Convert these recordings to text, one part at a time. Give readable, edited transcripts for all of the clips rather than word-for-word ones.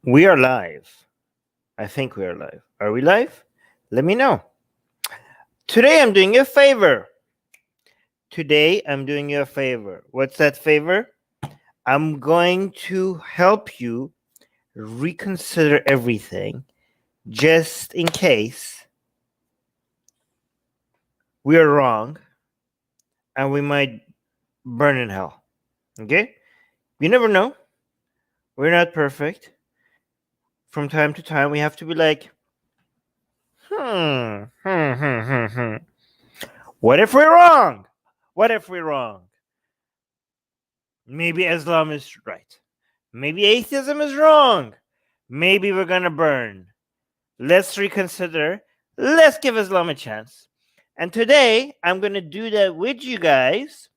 We are live. I think we are live. Are we live? Let me know. Today I'm doing you a favor. What's that favor? I'm going to help you reconsider everything just in case we are wrong and we might burn in hell. Okay? You never know. We're not perfect. From time to time, we have to be like, hmm. What if we're wrong? What if we're wrong? Maybe Islam is right. Maybe atheism is wrong. Maybe we're gonna burn. Let's reconsider. Let's give Islam a chance. And today, I'm gonna do that with you guys.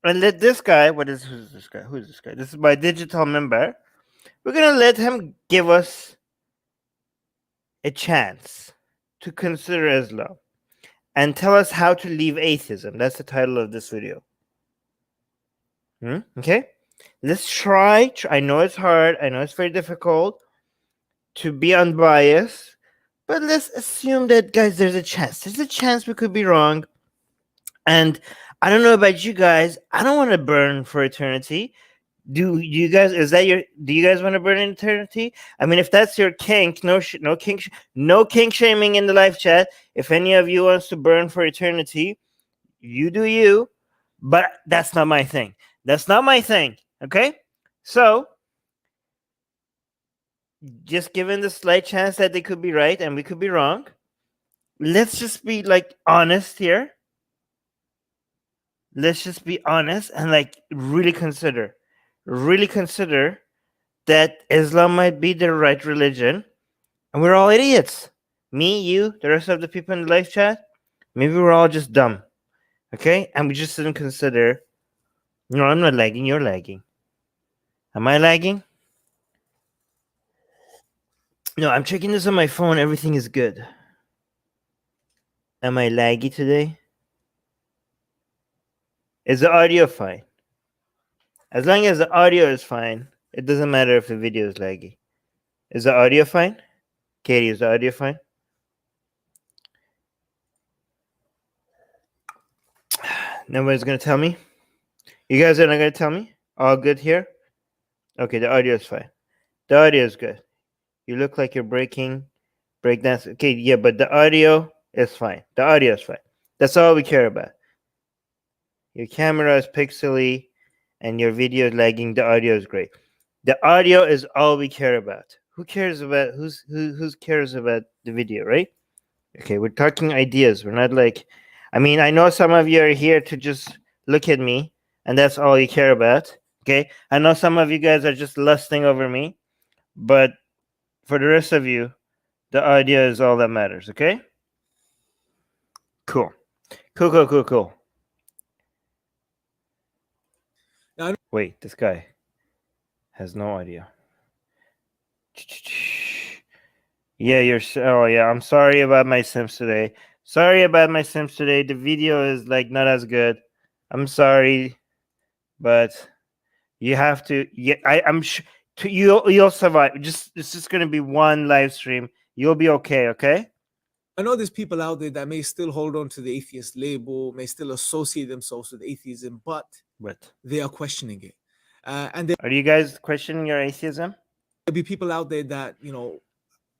And let this guy, who's this guy? Who's this guy? This is my digital member. We're gonna let him give us a chance to consider Islam and tell us how to leave atheism. That's the title of this video. Okay? Let's try. I know it's hard. I know it's very difficult to be unbiased. But let's assume that, guys, there's a chance. There's a chance we could be wrong. And I don't know about you guys. I don't want to burn for eternity. Do you guys want to burn in eternity? I mean, if that's your kink, no kink shaming in the live chat. If any of you wants to burn for eternity, you do you. But that's not my thing. Okay? So, just given the slight chance that they could be right and we could be wrong, let's just be honest here. Let's just be honest and really consider that Islam might be the right religion, and we're all idiots. Me, you, the rest of the people in the live chat, maybe we're all just dumb. Okay? And we just didn't consider. No, I'm not lagging, you're lagging. Am I lagging? No, I'm checking this on my phone. Everything is good. Am I laggy today? Is the audio fine? As long as the audio is fine, it doesn't matter if the video is laggy. Is the audio fine? Katie, is the audio fine? Nobody's going to tell me? You guys are not going to tell me? All good here? Okay, the audio is fine. The audio is good. You look like you're breakdance. Okay, yeah, but the audio is fine. That's all we care about. Your camera is pixely and your video is lagging. The audio is great. The audio is all we care about. Who cares about who cares about the video, right? Okay, we're talking ideas. We're not I know some of you are here to just look at me and that's all you care about. Okay, I know some of you guys are just lusting over me, but for the rest of you, the idea is all that matters. Okay, cool. Wait, this guy has no idea. Yeah, I'm sorry about my Sims today. The video is not as good. I'm sorry, but you have to. Yeah, I'm sure you'll survive. It's just gonna be one live stream. You'll be okay. Okay. I know there's people out there that may still hold on to the atheist label, may still associate themselves with atheism, but they are questioning it. And are you guys questioning your atheism? There'll be people out there that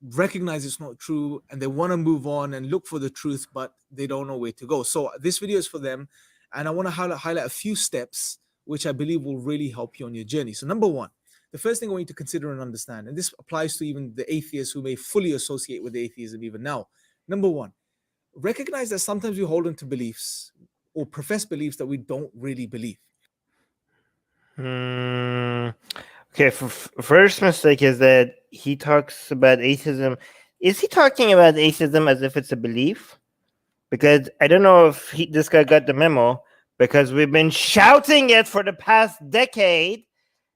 recognize it's not true and they want to move on and look for the truth, but they don't know where to go. So this video is for them, and I want to highlight a few steps which I believe will really help you on your journey. So number one, the first thing I want you to consider and understand, and this applies to even the atheists who may fully associate with atheism even now. Number one, recognize that sometimes we hold on to beliefs or profess beliefs that we don't really believe. Okay, first mistake is that he talks about atheism. Is he talking about atheism as if it's a belief? Because I don't know if this guy got the memo, because we've been shouting it for the past decade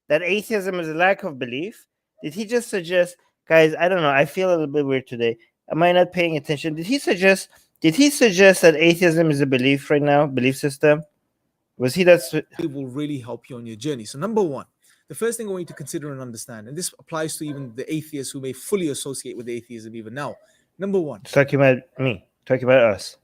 that atheism is a lack of belief. Did he just suggest, guys, I don't know, I feel a little bit weird today. Am I not paying attention? Did he suggest that atheism is a belief system? Was he that? It will really help you on your journey. So number one, the first thing I want you to consider and understand, and this applies to even the atheists who may fully associate with atheism even now. Number one, It's talking about me, talking about us.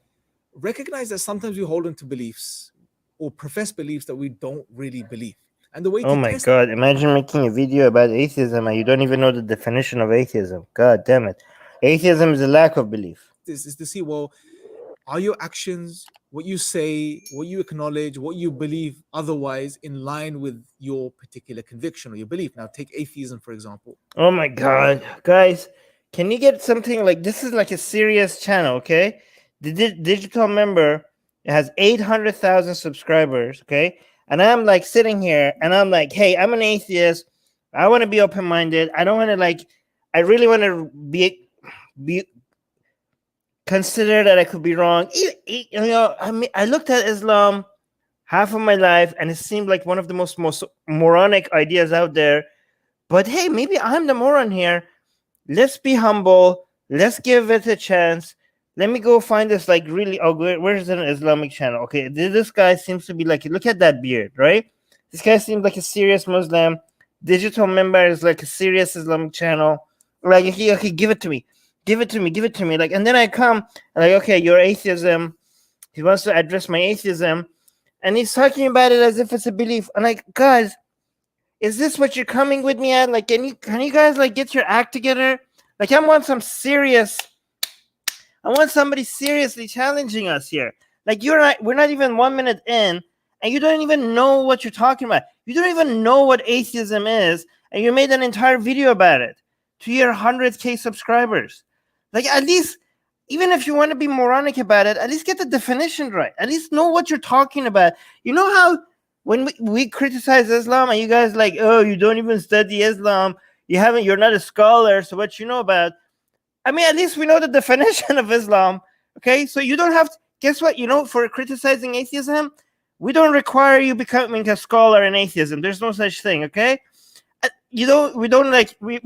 recognize that sometimes we hold on to beliefs or profess beliefs that we don't really believe. And the way Oh to my test God, imagine making a video about atheism and you don't even know the definition of atheism. God damn it. Atheism is a lack of belief. this is to see, well, are your actions, what you say, what you acknowledge, what you believe otherwise in line with your particular conviction or your belief? Now, take atheism, for example. Oh my God. Guys, can you get something like this? Is like a serious channel, okay? The digital member has 800,000 subscribers, okay? And I'm like sitting here and I'm like, hey, I'm an atheist. I want to be open minded. I don't want to like, I really want to be consider that I could be wrong. You know, I mean, I looked at Islam half of my life and it seemed like one of the most moronic ideas out there. But hey, maybe I'm the moron here. Let's be humble. Let's give it a chance. Let me go find this like really. Oh, where's an Islamic channel? Okay, this guy seems to be like. Look at that beard, right? This guy seems like a serious Muslim. Digital member is like a serious Islamic channel. Like, okay, give it to me. Give it to me. Give it to me. Like, and then I come like, okay, your atheism. He wants to address my atheism, and he's talking about it as if it's a belief. And like, guys, is this what you're coming with me at? Like, can you guys like get your act together? Like, I want somebody seriously challenging us here. Like, we're not even 1 minute in, and you don't even know what you're talking about. You don't even know what atheism is, and you made an entire video about it to your 100K subscribers. Like, at least, even if you want to be moronic about it, at least get the definition right. At least know what you're talking about. You know how when we criticize Islam and you guys like, oh, you don't even study Islam, you're not a scholar, so what you know about? I mean, at least we know the definition of Islam, okay? So you don't have to, guess what? You know, for criticizing atheism, we don't require you becoming a scholar in atheism. There's no such thing, okay? We're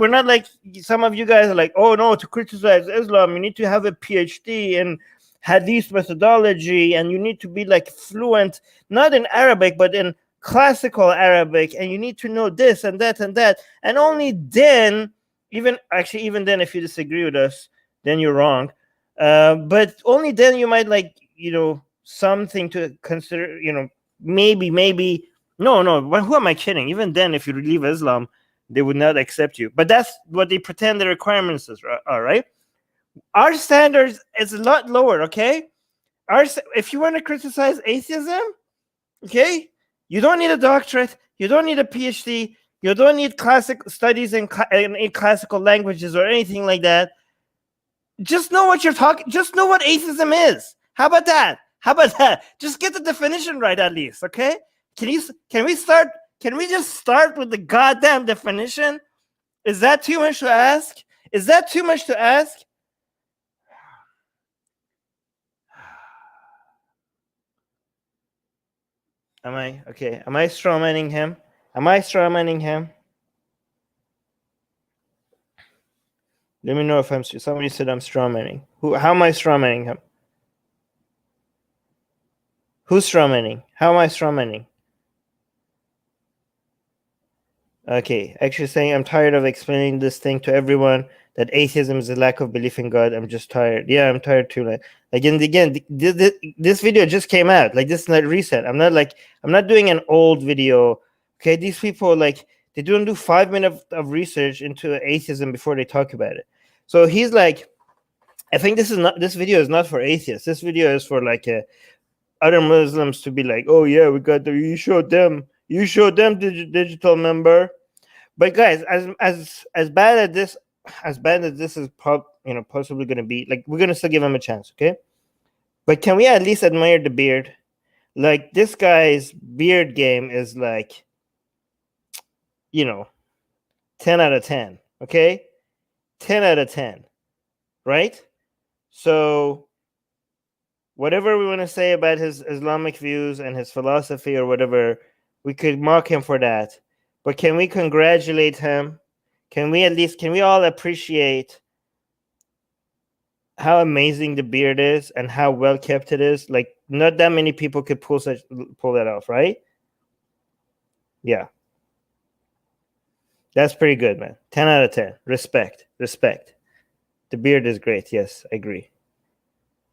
not like some of you guys are like, oh no, to criticize Islam, you need to have a PhD in hadith methodology, and you need to be like fluent, not in Arabic, but in classical Arabic, and you need to know this and that and that. And only then, even then, if you disagree with us, then you're wrong. But only then you might like, something to consider, maybe. No, who am I kidding? Even then, if you leave Islam, they would not accept you. But that's what they pretend the requirements are, right? Our standards is a lot lower, okay? If you want to criticize atheism, okay, you don't need a doctorate, you don't need a PhD, you don't need classic studies in classical languages or anything like that. Just know what you're talking. Just know what atheism is. How about that? Just get the definition right at least, okay? Can we just start with the goddamn definition? Is that too much to ask? Am I strawmanning him? Let me know if somebody said I'm strawmanning. How am I strawmanning him? Who's strawmanning? How am I strawmanning? Okay, actually saying I'm tired of explaining this thing to everyone, that atheism is a lack of belief in God. I'm just tired. Yeah, I'm tired too. Like again, this video just came out. Like, this is not recent. I'm not doing an old video. Okay, these people, like, they don't do 5 minutes of research into atheism before they talk about it. So he's like, I think this video is not for atheists. This video is for like other Muslims to be like, oh yeah, you showed them digital member. But guys, as bad as this is possibly going to be, like, we're going to still give him a chance, okay? But can we at least admire the beard? Like, this guy's beard game is like, 10 out of 10, okay? 10 out of 10, right? So whatever we want to say about his Islamic views and his philosophy or whatever, we could mock him for that. But can we congratulate him? Can we all appreciate how amazing the beard is and how well kept it is? Like, not that many people could pull that off, right? Yeah. That's pretty good, man. 10 out of 10. Respect. Respect. The beard is great. Yes, I agree.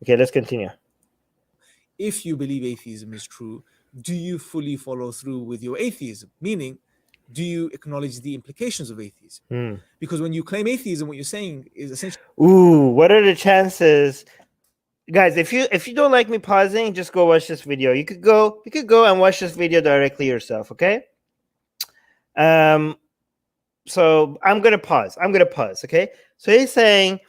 Okay, let's continue. If you believe atheism is true, do you fully follow through with your atheism? Meaning, do you acknowledge the implications of atheism? Hmm. Because when you claim atheism, what you're saying is essentially, Ooh, what are the chances? Guys, if you don't like me pausing, just go watch this video. You could go and watch this video directly yourself, okay? So I'm gonna pause. Okay? So he's saying,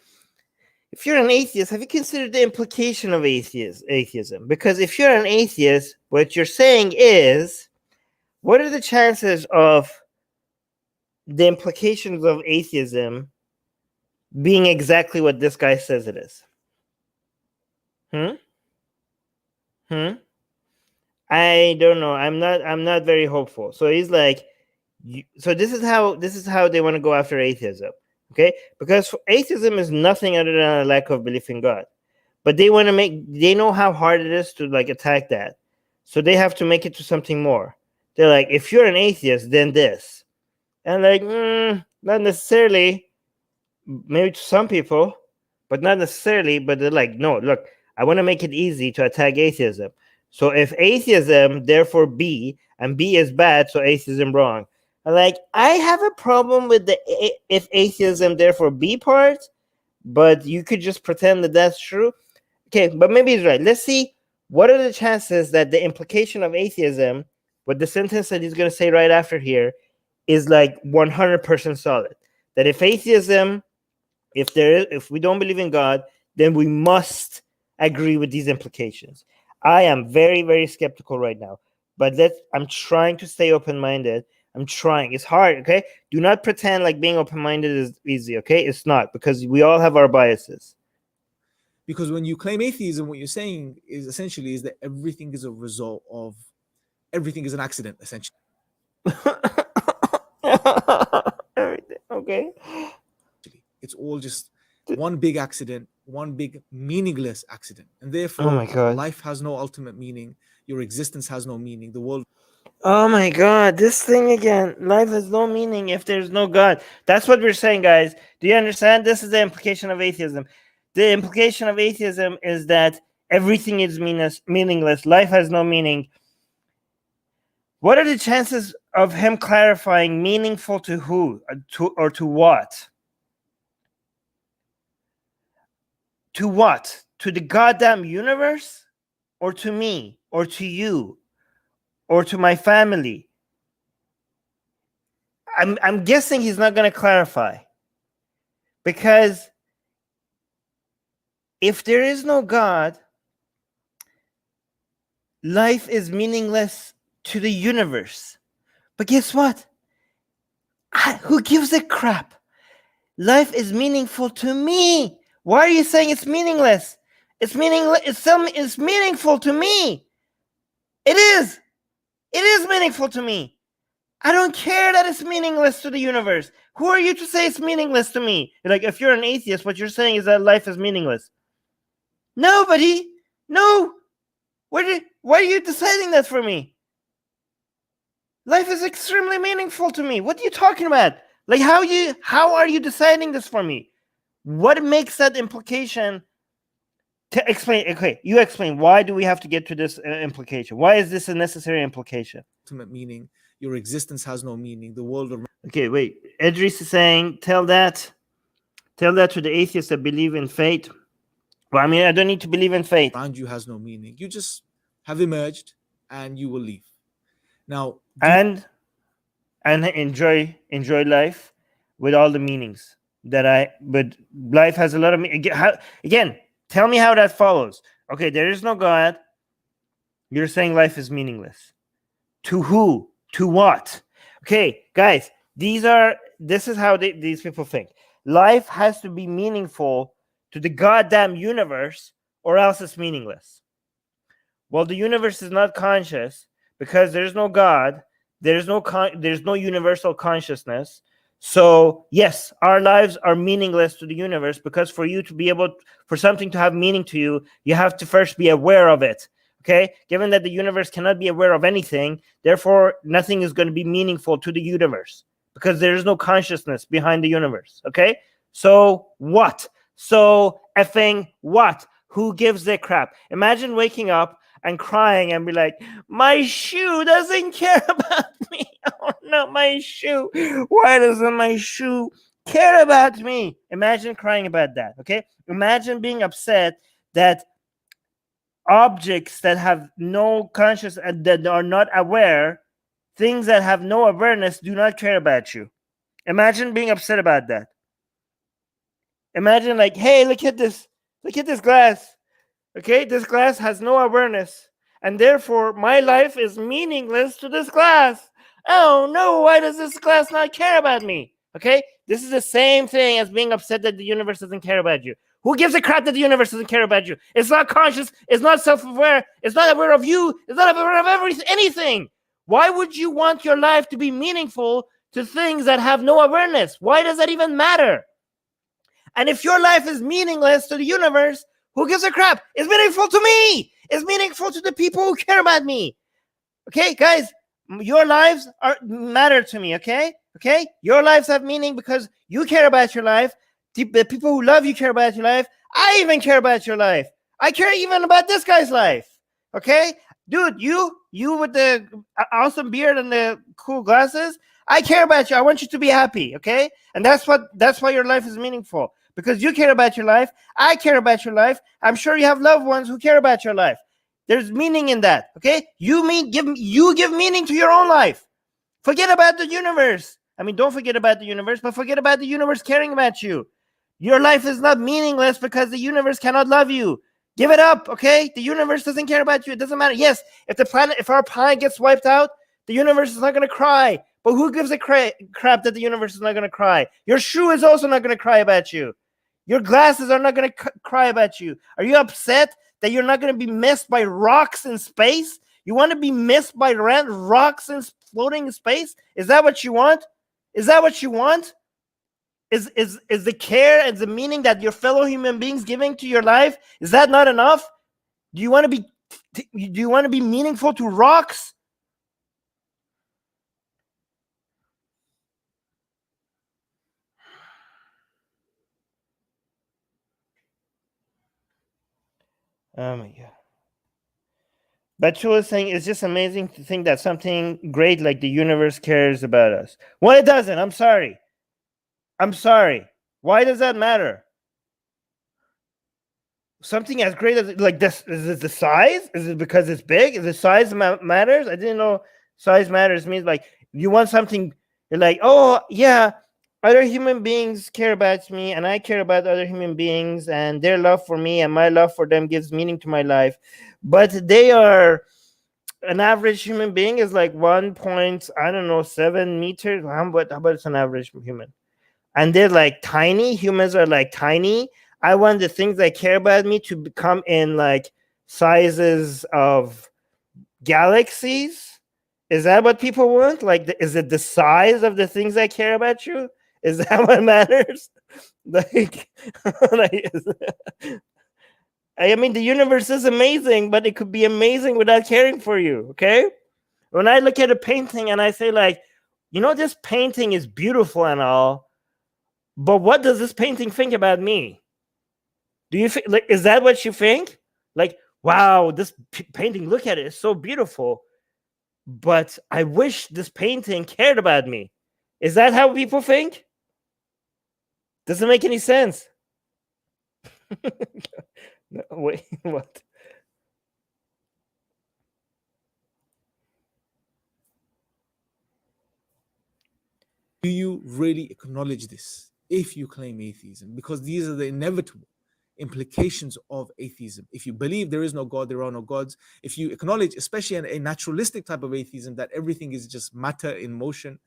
if you're an atheist, have you considered the implication of atheism? Because if you're an atheist, what you're saying is, what are the chances of the implications of atheism being exactly what this guy says it is? I don't know. I'm not very hopeful. So he's like, so this is how they want to go after atheism. Okay? Because atheism is nothing other than a lack of belief in God. But they know how hard it is to like attack that. So they have to make it to something more. They're like, if you're an atheist, then this. And like, not necessarily. Maybe to some people, but not necessarily. But they're like, no, look, I want to make it easy to attack atheism. So if atheism, therefore B, and B is bad, so atheism wrong. Like, I have a problem with the if atheism, therefore B part, but you could just pretend that that's true. Okay, but maybe he's right. Let's see, what are the chances that the implication of atheism, with the sentence that he's going to say right after here, is like 100% solid. That if atheism, if we don't believe in God, then we must agree with these implications. I am very, very skeptical right now, but I'm trying to stay open-minded. I'm trying. It's hard, okay? Do not pretend like being open-minded is easy, okay? It's not, because we all have our biases. because when you claim atheism, what you're saying is essentially is that everything is a result of, everything is an accident, essentially. Okay. It's all just one big accident, one big meaningless accident. And therefore, Oh my God. life has no ultimate meaning. Your existence has no meaning. The world. Oh my God, this thing again. Life has no meaning if there's no God. That's what we're saying, guys. Do you understand? This is the implication of atheism. The implication of atheism is that everything is meaningless. Life has no meaning. What are the chances of him clarifying meaningful to who? Or to what? To what? To the goddamn universe? Or to me? Or to you? Or to my family? I'm guessing he's not going to clarify. Because if there is no God, life is meaningless to the universe. But guess what? Who gives a crap? Life is meaningful to me. Why are you saying it's meaningless? It's meaningless. It's meaningful to me. It is. It is meaningful to me. I don't care that it's meaningless to the universe. Who are you to say it's meaningless to me? Like, if you're an atheist, what you're saying is that life is meaningless. Nobody. No. Why are you deciding that for me? Life is extremely meaningful to me. What are you talking about? Like, how are you deciding this for me? What makes that implication? To explain, okay, you explain. Why do we have to get to this implication? Why is this a necessary implication? Ultimate meaning. Your existence has no meaning. The world around. Okay, wait. Idris is saying, tell that to the atheists that believe in fate. Well, I mean, I don't need to believe in fate. Around you has no meaning. You just have emerged and you will leave. Now, and enjoy life with all the meanings but life has a lot of meaning. Again, tell me how that follows. Okay, there is no God. You're saying life is meaningless. To who? To what? Okay, guys, this is how these people think. Life has to be meaningful to the goddamn universe, or else it's meaningless. Well, the universe is not conscious because there's no God. There's no universal consciousness. So yes, our lives are meaningless to the universe, because for something to have meaning to you, you have to first be aware of it. Okay, given that the universe cannot be aware of anything, therefore nothing is going to be meaningful to the universe. because there is no consciousness behind the universe. Okay, so what? So effing what? Who gives a crap? Imagine waking up and crying and be like, my shoe doesn't care about me. Oh no, my shoe. Why doesn't my shoe care about me? Imagine crying about that. Okay, imagine being upset that objects that have no conscious and that are not aware, things that have no awareness, do not care about you. Imagine being upset about that. Imagine like, hey, look at this glass. Okay, this glass has no awareness, and therefore my life is meaningless to this glass. Oh no, why does this glass not care about me? Okay, this is the same thing as being upset that the universe doesn't care about you. Who gives a crap that the universe doesn't care about you? It's not conscious, it's not self-aware, it's not aware of you, it's not aware of anything. Why would you want your life to be meaningful to things that have no awareness? Why does that even matter? And if your life is meaningless to the universe, who gives a crap? It's meaningful to me. It's meaningful to the people who care about me. Okay, guys, your lives matter to me, okay? Okay? Your lives have meaning because you care about your life. The people who love you care about your life. I even care about your life. I care even about this guy's life. Okay? Dude, you with the awesome beard and the cool glasses, I care about you. I want you to be happy, okay? And that's why your life is meaningful. Because you care about your life. I care about your life. I'm sure you have loved ones who care about your life. There's meaning in that, okay? You give meaning to your own life. Forget about the universe. I mean, don't forget about the universe, but forget about the universe caring about you. Your life is not meaningless because the universe cannot love you. Give it up, okay? The universe doesn't care about you. It doesn't matter. Yes, if our planet gets wiped out, the universe is not going to cry. But who gives a crap that the universe is not going to cry? Your shoe is also not going to cry about you. Your glasses are not going to cry about you. Are you upset that you're not going to be missed by rocks in space? You want to be missed by rocks floating in space? Is that what you want? Is that what you want? Is the care and the meaning that your fellow human beings giving to your life, is that not enough? Do you want to be meaningful to rocks? Oh my god. But Chul is saying it's just amazing to think that something great like the universe cares about us. Well, it doesn't. I'm sorry. Why does that matter? Something as great as like this, is it the size? Is it because it's big? Is the size matters? I didn't know size matters means like you want something. You're like, oh yeah, other human beings care about me, and I care about other human beings, and their love for me and my love for them gives meaning to my life. But they are an average human being is like 1.7 meters. How about it's an average human? And they're like tiny. Humans are like tiny. I want the things that care about me to become in like sizes of galaxies. Is that what people want? Like, is it the size of the things that care about you? Is that what matters? Like, I mean, the universe is amazing, but it could be amazing without caring for you. Okay. When I look at a painting and I say like, this painting is beautiful and all, but what does this painting think about me? Do you think, like, is that what you think? Like, wow, this painting, look at it, it's so beautiful. But I wish this painting cared about me. Is that how people think? Doesn't make any sense. No, wait, what? Do you really acknowledge this if you claim atheism? Because these are the inevitable implications of atheism. If you believe there is no God, there are no gods, if you acknowledge, especially a naturalistic type of atheism, that everything is just matter in motion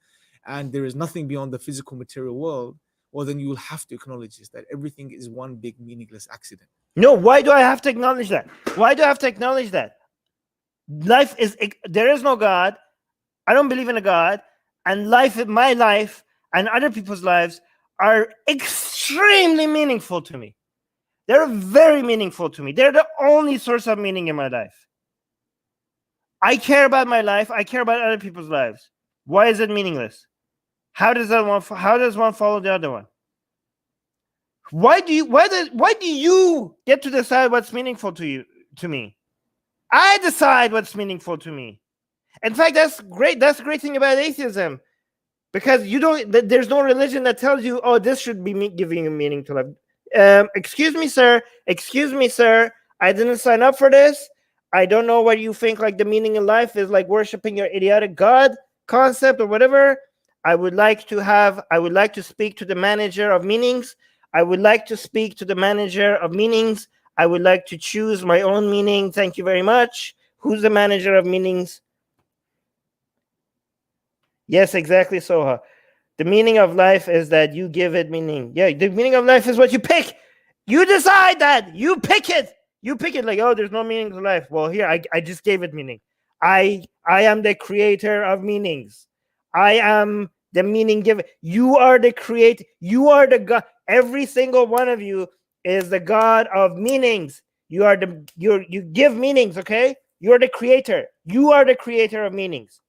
and there is nothing beyond the physical material world, well, then you will have to acknowledge this, that everything is one big meaningless accident. No, why do I have to acknowledge that? Why do I have to acknowledge that? There is no God. I don't believe in a God. And my life and other people's lives are extremely meaningful to me. They're very meaningful to me. They're the only source of meaning in my life. I care about my life. I care about other people's lives. Why is it meaningless? How does one follow the other one? Why do you get to decide what's meaningful to me? I decide what's meaningful to me. In fact, that's great. That's the great thing about atheism, because there's no religion that tells you, oh, this should be giving you meaning to life. Excuse me, sir. I didn't sign up for this. I don't know what you think like the meaning in life is, like worshiping your idiotic God concept or whatever. I would like to speak to the manager of meanings. I would like to speak to the manager of meanings. I would like to choose my own meaning. Thank you very much. Who's the manager of meanings? Yes, exactly, Soha. The meaning of life is that you give it meaning. Yeah, the meaning of life is what you pick. You decide that. You pick it. You pick it like, oh, there's no meaning to life. Well, here, I just gave it meaning. I am the creator of meanings. I am the meaning giver. You are the creator. You are the God. Every single one of you is the God of meanings. You give meanings, okay? You're the creator. You are the creator of meanings.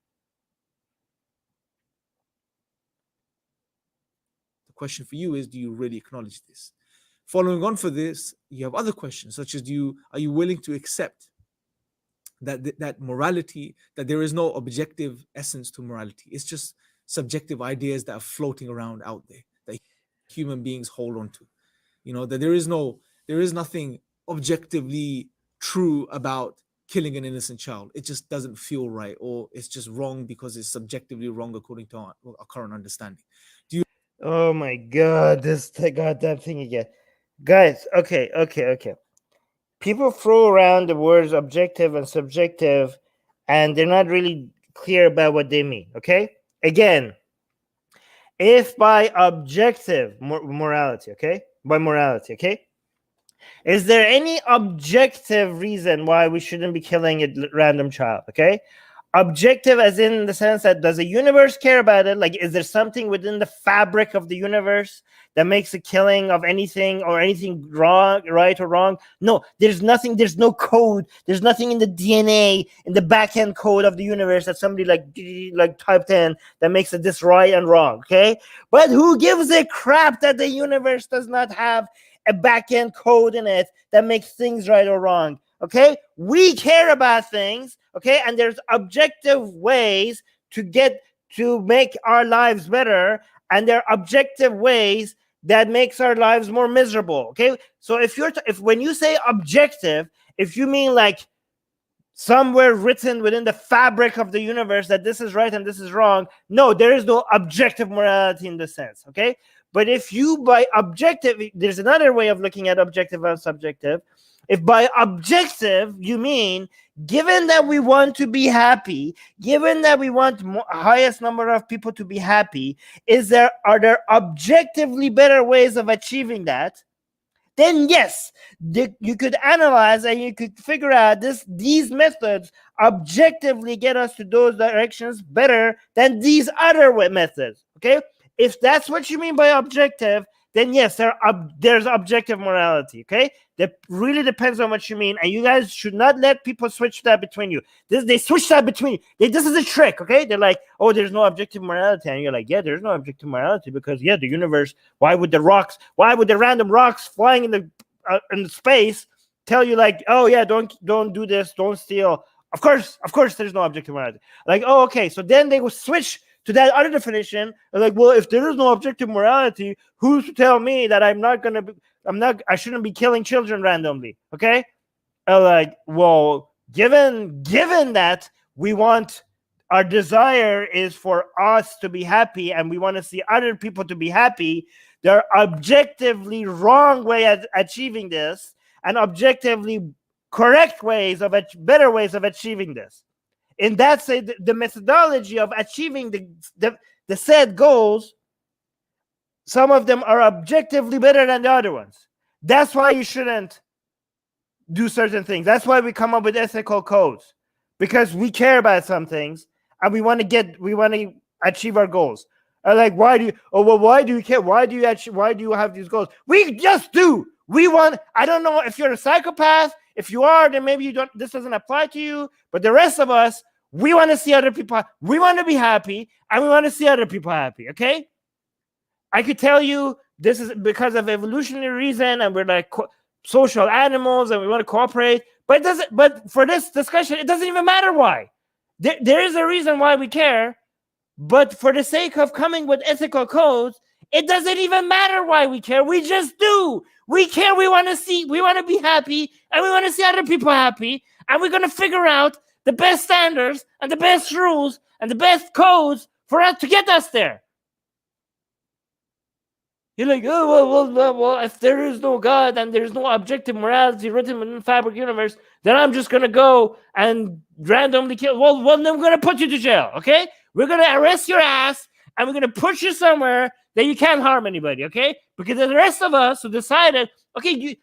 The question for you is, do you really acknowledge this? Following on for this, you have other questions, such as are you willing to accept that morality, that there is no objective essence to morality? It's just subjective ideas that are floating around out there that human beings hold on to. That there is nothing objectively true about killing an innocent child. It just doesn't feel right, or it's just wrong because it's subjectively wrong according to our current understanding. Oh my God, this goddamn thing again. Guys, okay. People throw around the words objective and subjective, and they're not really clear about what they mean, okay? Again, if by objective morality, okay? By morality, okay? Is there any objective reason why we shouldn't be killing a random child, okay? Objective as in the sense that, does the universe care about it? Like, is there something within the fabric of the universe that makes a killing of anything or anything wrong, right or wrong? No, there's nothing. There's no code. There's nothing in the DNA, in the back-end code of the universe that somebody like typed in that makes it this right and wrong, okay? But who gives a crap that the universe does not have a back-end code in it that makes things right or wrong? Okay, we care about things, okay, and there's objective ways to make our lives better, and there are objective ways that makes our lives more miserable, okay? So if when you say objective, if you mean like somewhere written within the fabric of the universe that this is right and this is wrong, no, there is no objective morality in this sense, okay? But if you by objective, there's another way of looking at objective and subjective. If by objective you mean, given that we want to be happy, given that we want highest number of people to be happy, are there objectively better ways of achieving that? Then yes, you could analyze and you could figure out these methods objectively get us to those directions better than these other methods. Okay, if that's what you mean by objective, then yes, there's objective morality, okay? That really depends on what you mean, and you guys should not let people switch that between you. They switch that between you. This is a trick, okay? They're like, oh, there's no objective morality, and you're like, yeah, there's no objective morality because, yeah, the universe, why would the random rocks flying in the space tell you like, oh, yeah, don't do this, don't steal? Of course, there's no objective morality. Like, oh, okay, so then they will switch to that other definition, like, well, if there is no objective morality, who's to tell me that I shouldn't be killing children randomly? Okay, like, well, given that our desire is for us to be happy, and we want to see other people to be happy, there are objectively wrong way of achieving this, and objectively correct better ways of achieving this. And that's the methodology of achieving the said goals. Some of them are objectively better than the other ones. That's why you shouldn't do certain things. That's why we come up with ethical codes, because we care about some things and we want to achieve our goals. Like, why do you care? Why do you have these goals? We just do. I don't know if you're a psychopath. If you are, then maybe this doesn't apply to you. But the rest of us, We want to see other people. We want to be happy, and we want to see other people happy. Okay. I could tell you this is because of evolutionary reason, and we're like social animals, and we want to cooperate. But it doesn't. But for this discussion, it doesn't even matter why. There is a reason why we care, but for the sake of coming with ethical codes, it doesn't even matter why we care. We just do. We care. We want to see. We want to be happy, and we want to see other people happy, and we're gonna figure out the best standards and the best rules and the best codes for us to get us there. You're like, oh, well, if there is no God and there's no objective morality written within the fabric universe, then I'm just going to go and randomly kill. Well, then we're going to put you to jail, okay? We're going to arrest your ass, and we're going to put you somewhere that you can't harm anybody, okay? Because the rest of us who decided, okay,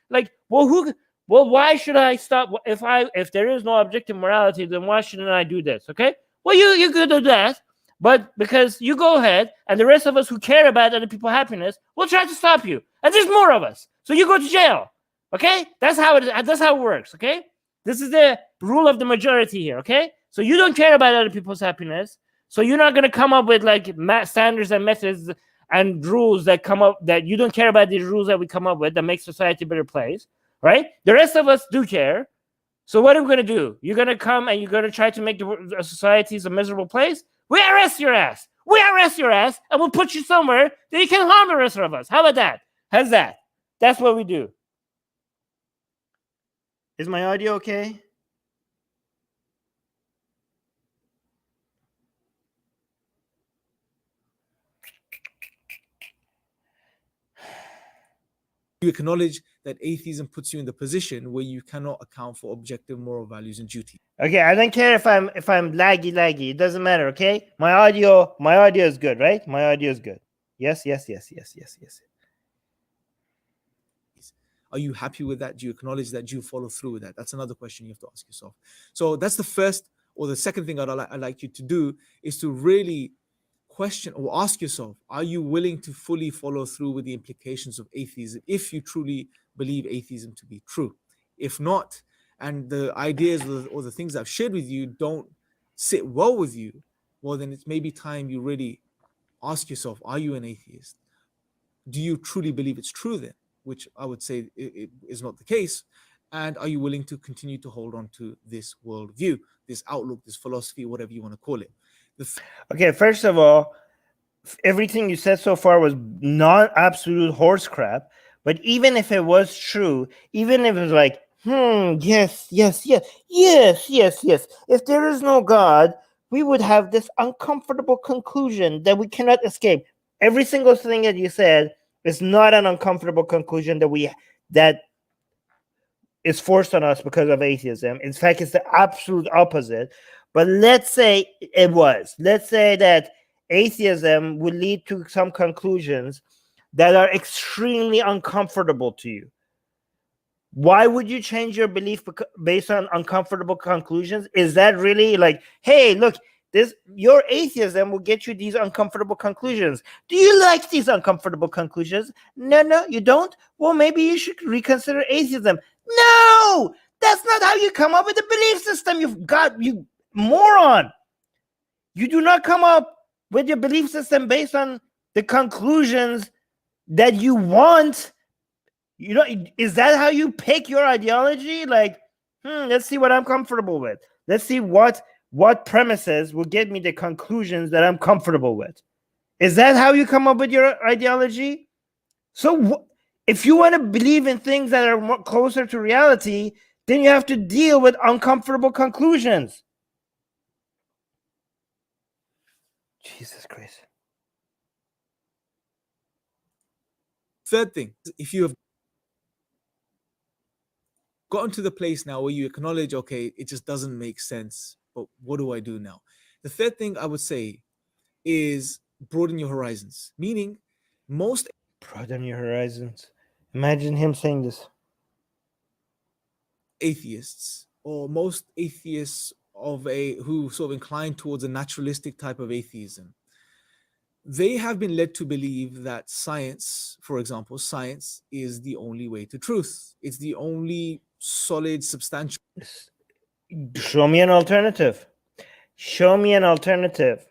why should I stop? If there is no objective morality, then why shouldn't I do this, okay? Well, you could do that. But because you go ahead, and the rest of us who care about other people's happiness will try to stop you, and there's more of us, so you go to jail. Okay, that's how it works. Okay, this is the rule of the majority here. Okay, so you don't care about other people's happiness, so you're not going to come up with like standards and methods and rules that come up that you don't care about these rules that we come up with that make society a better place, right? The rest of us do care. So what are we going to do? You're going to come and you're going to try to make the society a miserable place? We arrest your ass. We arrest your ass, and we'll put you somewhere that you can harm the rest of us. How about that? How's that? That's what we do. Is my audio okay? You acknowledge that atheism puts you in the position where you cannot account for objective moral values and duty. Okay, I don't care if I'm laggy. It doesn't matter. Okay, my audio is good, right? My audio is good. Yes. Are you happy with that? Do you acknowledge that? Do you follow through with that? That's another question you have to ask yourself. So that's the first, or the second thing I'd like you to do is to really question or ask yourself, are you willing to fully follow through with the implications of atheism if you truly believe atheism to be true? If not, and the ideas or the things I've shared with you don't sit well with you, well, then it's maybe time you really ask yourself, are you an atheist? Do you truly believe it's true then? Which I would say it is not the case. And are you willing to continue to hold on to this worldview, this outlook, this philosophy, whatever you want to call it? Okay, first of all, everything you said so far was not absolute horse crap. But even if it was true, even if it was like, yes. If there is no God, we would have this uncomfortable conclusion that we cannot escape. Every single thing that you said is not an uncomfortable conclusion that is forced on us because of atheism. In fact, it's the absolute opposite. But let's say it was. Let's say that atheism would lead to some conclusions that are extremely uncomfortable to you. Why would you change your belief based on uncomfortable conclusions? Is that really like, hey, look, your atheism will get you these uncomfortable conclusions. Do you like these uncomfortable conclusions? No, you don't? Well, maybe you should reconsider atheism. No, that's not how you come up with a belief system. You moron. You do not come up with your belief system based on the conclusions that you want. You know, is that how you pick your ideology? Like, let's see what I'm comfortable with. Let's see what premises will get me the conclusions that I'm comfortable with. Is that how you come up with your ideology? So if you want to believe in things that are more closer to reality, then you have to deal with uncomfortable conclusions. Jesus Christ. Third thing, if you have gotten to the place now where you acknowledge, okay, it just doesn't make sense, but what do I do now? The third thing I would say is broaden your horizons, meaning most broaden your horizons. Imagine him saying this. Atheists, or most atheists who sort of incline towards a naturalistic type of atheism, they have been led to believe that science, for example, science is the only way to truth. It's the only solid, substantial. Show me an alternative. Show me an alternative.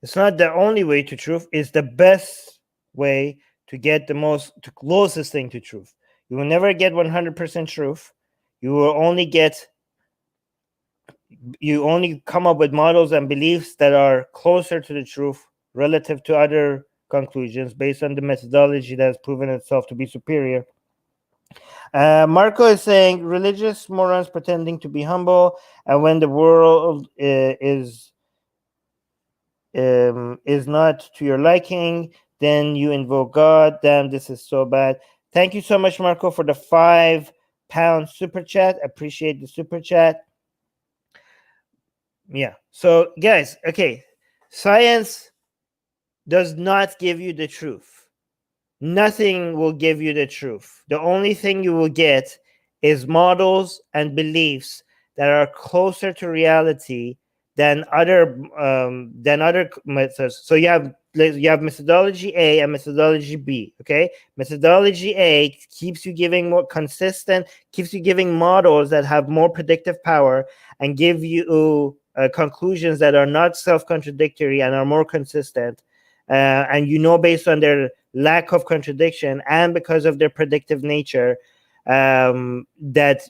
It's not the only way to truth. It's the best way to get the closest thing to truth. You will never get 100% truth. You only come up with models and beliefs that are closer to the truth relative to other conclusions based on the methodology that has proven itself to be superior. Marco is saying religious morons pretending to be humble, and when the world is not to your liking, then you invoke God. Damn, this is so bad. Thank you so much, Marco, for the £5 super chat. Appreciate the super chat. Yeah. So, guys, okay, science does not give you the truth. Nothing will give you the truth. The only thing you will get is models and beliefs that are closer to reality than other methods. So you have methodology A and methodology B. Okay, methodology A keeps you giving more consistent, keeps you giving models that have more predictive power and give you conclusions that are not self-contradictory and are more consistent. And based on their lack of contradiction and because of their predictive nature, that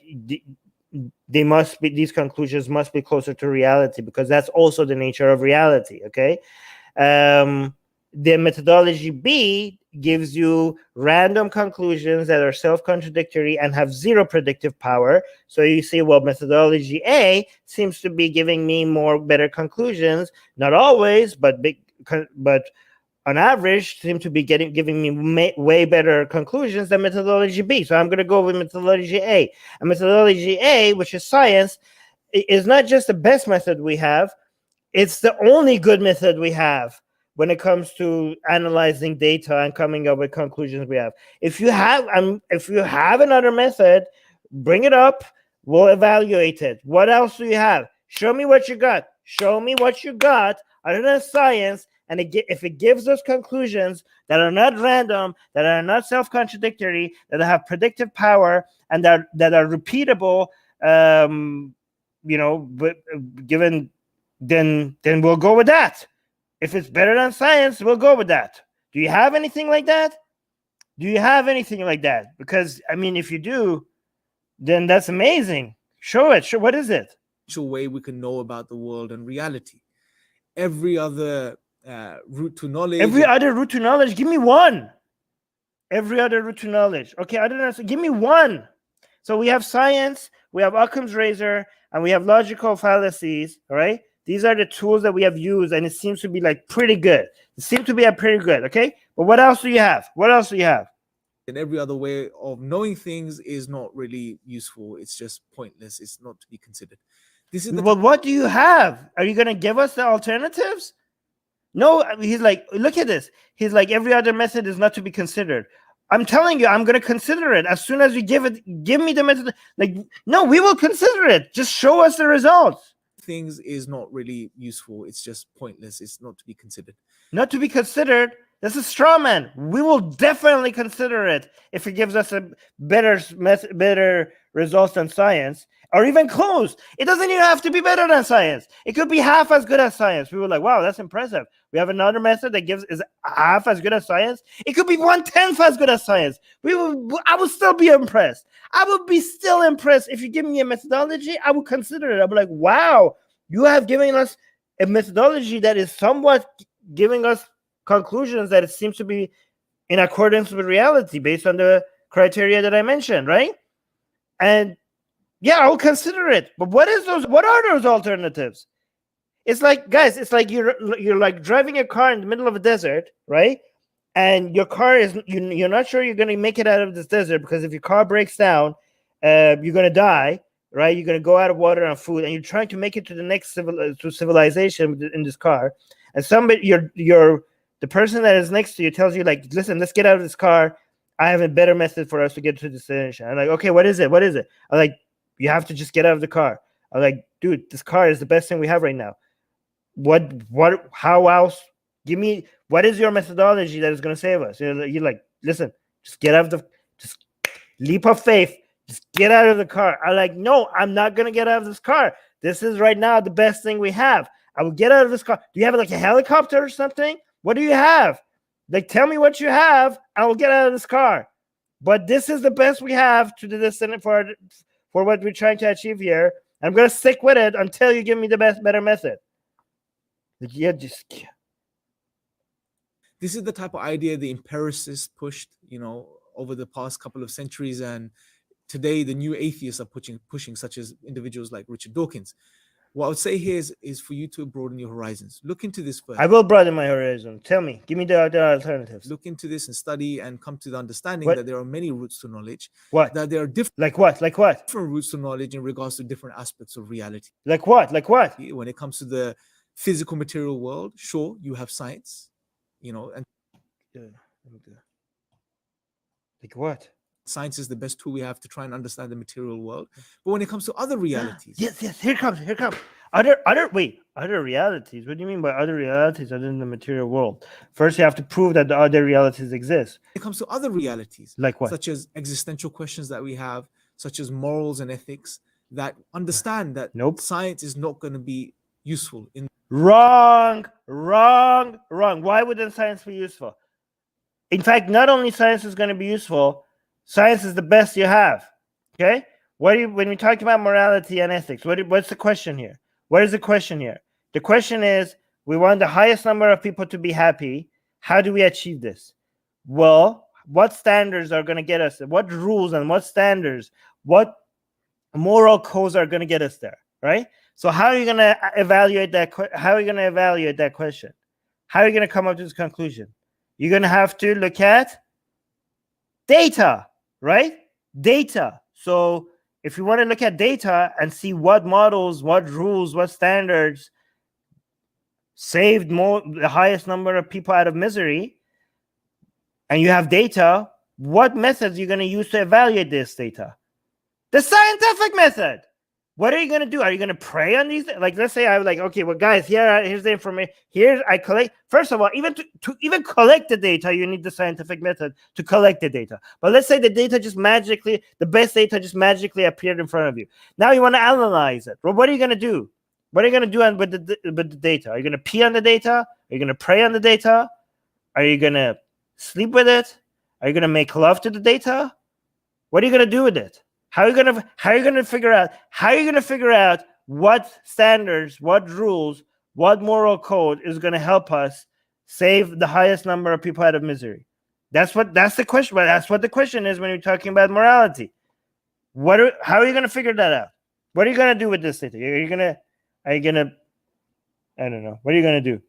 these conclusions must be closer to reality, because that's also the nature of reality. Okay, the methodology B gives you random conclusions that are self-contradictory and have zero predictive power. So you say, well, methodology A seems to be giving me better conclusions. Not always, but on average, seem to be giving me way better conclusions than methodology B. So I'm going to go with methodology A. And methodology A, which is science, is not just the best method we have. It's the only good method we have when it comes to analyzing data and coming up with conclusions we have. If you have another method, bring it up. We'll evaluate it. What else do you have? Show me what you got. Show me what you got other than science. And if it gives us conclusions that are not random, that are not self-contradictory, that have predictive power, and that are repeatable, given, then we'll go with that. If it's better than science, we'll go with that. Do you have anything like that? Because if you do, then that's amazing. Show it. What is it? Way we can know about the world and reality. Every other route to knowledge. Give me one. Every other route to knowledge. Okay, I don't know. So give me one. So we have science, we have Occam's razor, and we have logical fallacies. All right, these are the tools that we have used, and it seems to be pretty good. Okay, but what else do you have? And every other way of knowing things is not really useful. It's just pointless. It's not to be considered. What do you have? Are you going to give us the alternatives? No, he's like, look at this. He's like, every other method is not to be considered. I'm telling you, I'm going to consider it as soon as you give me the method. No, we will consider it. Just show us the results. Things is not really useful. It's just pointless. It's not to be considered. Not to be considered? That's a straw man. We will definitely consider it if it gives us a better results than science, or even close. It doesn't even have to be better than science. It could be half as good as science. We were like, wow, that's impressive. We have another method that is half as good as science. It could be 1/10 as good as science. I would still be impressed. I would be still impressed if you give me a methodology. I would consider it. I'd be like, wow, you have given us a methodology that is somewhat giving us conclusions that it seems to be in accordance with reality based on the criteria that I mentioned, right? And yeah, I will consider it. But what are those alternatives? It's like, guys, it's like you're like driving a car in the middle of a desert, right? And your car is you're not sure you're going to make it out of this desert, because if your car breaks down, you're going to die, right? You're going to go out of water and food, and you're trying to make it to the next civilization in this car. And the person that is next to you tells you, like, listen, let's get out of this car. I have a better method for us to get to the destination. I'm like, okay, what is it? I'm like, you have to just get out of the car. I'm like, dude, this car is the best thing we have right now. How else? Give me, what is your methodology that is going to save us? You're like, listen, just leap of faith. Just get out of the car. I'm like, no, I'm not going to get out of this car. This is right now the best thing we have. I will get out of this car. Do you have like a helicopter or something? What do you have? Like, tell me what you have. I will get out of this car. But this is the best we have to do this for what we're trying to achieve here. I'm gonna stick with it until you give me the better method. Like, yeah, just. This is the type of idea the empiricists pushed, over the past couple of centuries, and today the new atheists are pushing, such as individuals like Richard Dawkins. What I would say here is for you to broaden your horizons. Look into this first. I will broaden my horizon. Tell me, give me the alternatives. Look into this and study and come to the understanding What? that there are many routes to knowledge. What? That there are different. Like what? Like what? Different routes to knowledge in regards to different aspects of reality. Like what? Like what? When it comes to the physical material world, sure, you have science, and like what? Science is the best tool we have to try and understand the material world. But when it comes to other realities, yes, here comes other realities. What do you mean by other realities other than the material world? First, you have to prove that the other realities exist. When it comes to other realities, like what? Such as existential questions that we have, such as morals and ethics, that understand that science is not going to be useful in. Wrong. Why wouldn't science be useful? In fact, not only science is going to be useful, science is the best you have. Okay? When we talk about morality and ethics, what's the question here? What is the question here? The question is, we want the highest number of people to be happy. How do we achieve this? Well, what standards are going to get us there? What rules and what standards, what moral codes are going to get us there, right? So how are you going to evaluate that? How are you going to evaluate that question? How are you going to come up to this conclusion? You're going to have to look at data, right? Data. So if you want to look at data and see what models, what rules, what standards saved the highest number of people out of misery, and you have data, what methods are you going to use to evaluate this data? The scientific method. What are you going to do? Are you going to pray on these? Like, let's say I was like, okay, well, guys, here's the information. Here I collect. First of all, even to even collect the data, you need the scientific method to collect the data. But let's say the best data just magically appeared in front of you. Now you want to analyze it. Well, what are you going to do? What are you going to do with the data? Are you going to pee on the data? Are you going to pray on the data? Are you going to sleep with it? Are you going to make love to the data? What are you going to do with it? How are you going to figure out what standards, what rules, what moral code is going to help us save the highest number of people out of misery? That's the question. But that's what the question is when you're talking about morality. How are you going to figure that out? What are you going to do with this data? I don't know. What are you going to do?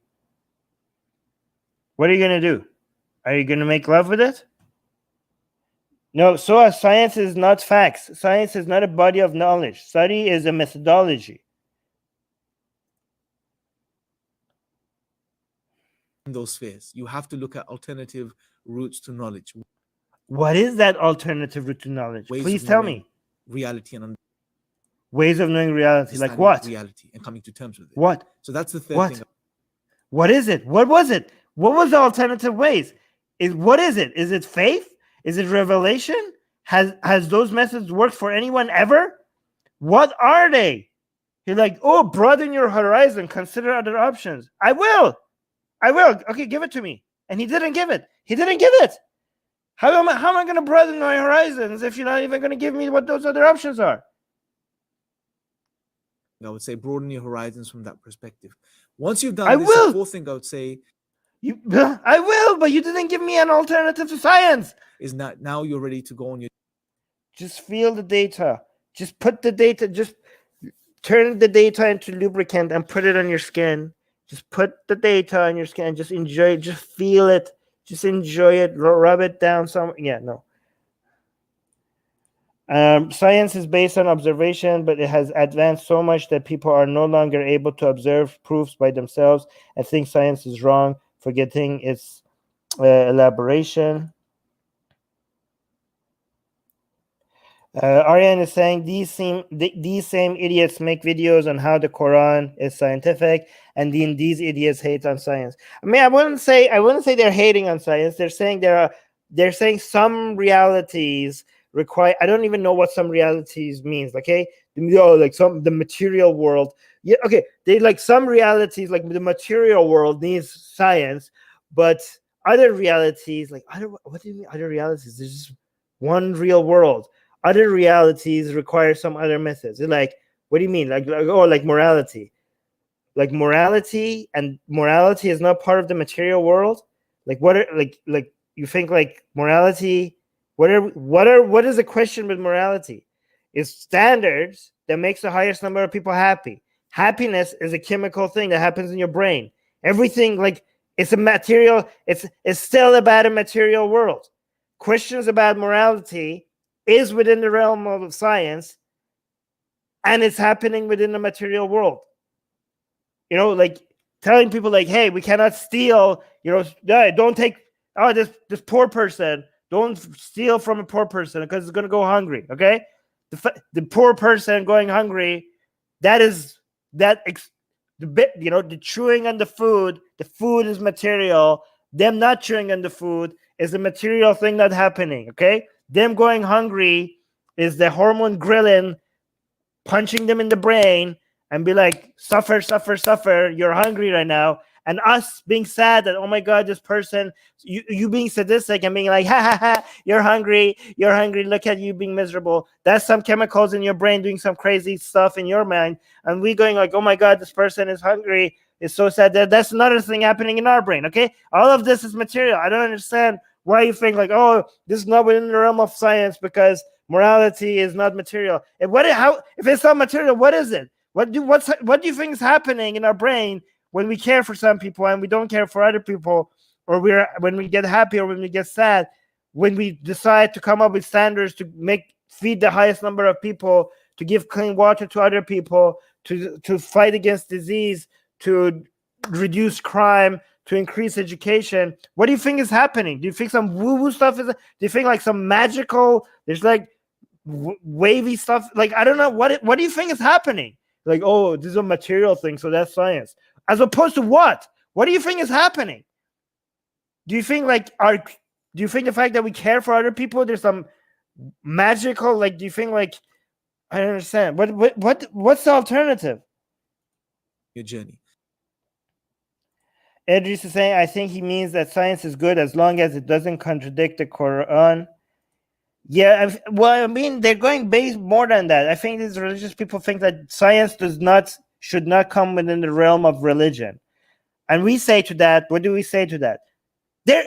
What are you going to do? Are you going to make love with it? No, so science is not facts. Science is not a body of knowledge. Study is a methodology. In those spheres, you have to look at alternative routes to knowledge. What is that alternative route to knowledge? Please tell me. Reality and ways of knowing reality. Like what? Reality and coming to terms with it. What? So that's the third thing. What is it? What was it? What was the alternative ways? What is it? Is it faith? Is it revelation? Has those methods worked for anyone ever? What are they? You're like, oh, broaden your horizon. Consider other options. I will. Okay, give it to me. And he didn't give it. How am I going to broaden my horizons if you're not even going to give me what those other options are? I would say broaden your horizons from that perspective. Once you've done this, the fourth thing I would say, I will, but you didn't give me an alternative to science. Is not now you're ready to go on your. Just feel the data. Just put the data. Just turn the data into lubricant and put it on your skin. Just put the data on your skin and just enjoy it. Just feel it. Just enjoy it. Rub it down some. Yeah, no. Science is based on observation, but it has advanced so much that people are no longer able to observe proofs by themselves and think science is wrong, forgetting its elaboration. Aryan is saying these same idiots make videos on how the Quran is scientific, and then these idiots hate on science. I mean, I wouldn't say they're hating on science. They're saying some realities require. I don't even know what some realities means. Okay, like the material world. Yeah, okay. They like some realities, like the material world needs science, but other realities, like what do you mean other realities? There's just one real world. Other realities require some other methods. It's like, what do you mean? Like morality. Like morality is not part of the material world. Like what are like you think like morality? What is the question with morality? Is standards that makes the highest number of people happy. Happiness is a chemical thing that happens in your brain. Everything like it's a material. It's still about a material world. Questions about morality is within the realm of science, and it's happening within the material world. Like telling people like, hey, we cannot steal, don't take, this poor person, don't steal from a poor person because it's going to go hungry. Okay. The poor person going hungry, the chewing on the food is material. Them not chewing on the food is a material thing not happening. Okay. Them going hungry is the hormone ghrelin punching them in the brain and be like, suffer, you're hungry right now. And us being sad that, oh my God, this person, you being sadistic and being like, ha, you're hungry, look at you being miserable. That's some chemicals in your brain doing some crazy stuff in your mind. And we going like, oh my God, this person is hungry, it's so sad. That's another thing happening in our brain, okay? All of this is material. I don't understand why you think like, oh, this is not within the realm of science because morality is not material. If it's not material, what is it? What do you think is happening in our brain when we care for some people and we don't care for other people, or when we get happy or when we get sad, when we decide to come up with standards to feed the highest number of people, to give clean water to other people, to fight against disease, to reduce crime, to increase education? What do you think is happening? Do you think some woo-woo stuff is? Do you think like some magical? There's like wavy stuff. Like I don't know what do you think is happening? Like, oh, this is a material thing, so that's science. As opposed to what? What do you think is happening? Do you think the fact that we care for other people, there's some magical, like, do you think like, I don't understand. What's the alternative? Your journey. Idris is saying, I think he means that science is good as long as it doesn't contradict the Quran. Yeah, well, I mean, they're going based more than that. I think these religious people think that science should not come within the realm of religion. And we say to that, what do we say to that?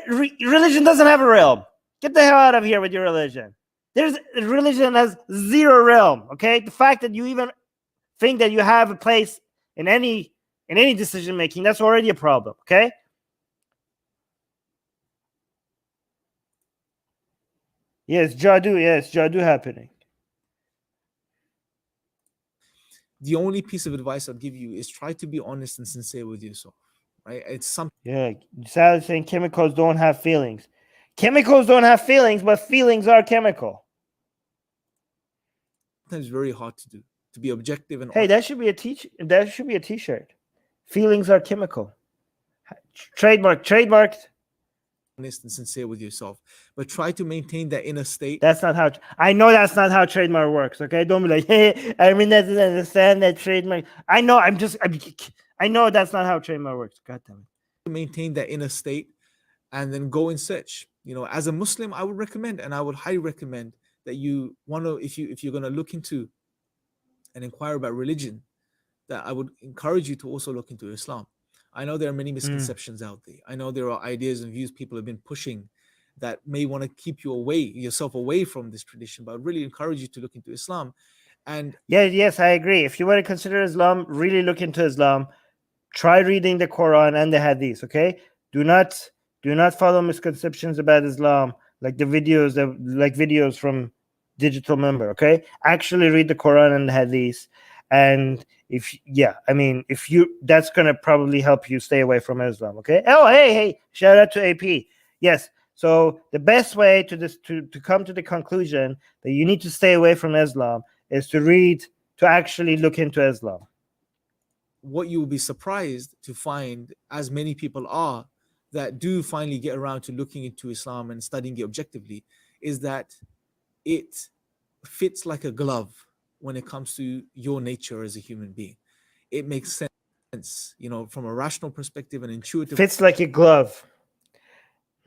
Religion doesn't have a realm. Get the hell out of here with your religion. Religion has zero realm, okay? The fact that you even think that you have a place in any decision making, that's already a problem, okay? Yes, Jadu happening. The only piece of advice I'd give you is try to be honest and sincere with yourself, right? It's something. Yeah, Sally's saying chemicals don't have feelings. Chemicals don't have feelings, but feelings are chemical. Sometimes very hard to do, to be objective and hey, that should be a t-shirt. Feelings are chemical. Trademarked. Honest and sincere with yourself, but try to maintain that inner state. That's not how I know. That's not how trademark works. Okay, don't be like, hey, Armin doesn't understand that trademark. I know. I know that's not how trademark works. God damn it. To maintain that inner state, and then go in search. As a Muslim, I would recommend, and I would highly recommend that you want to, if you're going to look into and inquire about religion, that I would encourage you to also look into Islam. I know there are many misconceptions out there. I know there are ideas and views people have been pushing that may want to keep yourself away from this tradition, but I really encourage you to look into Islam. And yes, I agree. If you want to consider Islam, really look into Islam. Try reading the Quran and the Hadith. Okay, do not follow misconceptions about Islam like the videos from Digital Member. Okay, actually read the Quran and the Hadith. And that's gonna probably help you stay away from Islam. Okay. Oh, hey, shout out to AP. Yes. So the best way to come to the conclusion that you need to stay away from Islam is to actually look into Islam. What you will be surprised to find, as many people are that do finally get around to looking into Islam and studying it objectively, is that it fits like a glove when it comes to your nature as a human being. It makes sense, you know, from a rational perspective and intuitive Fits like a glove.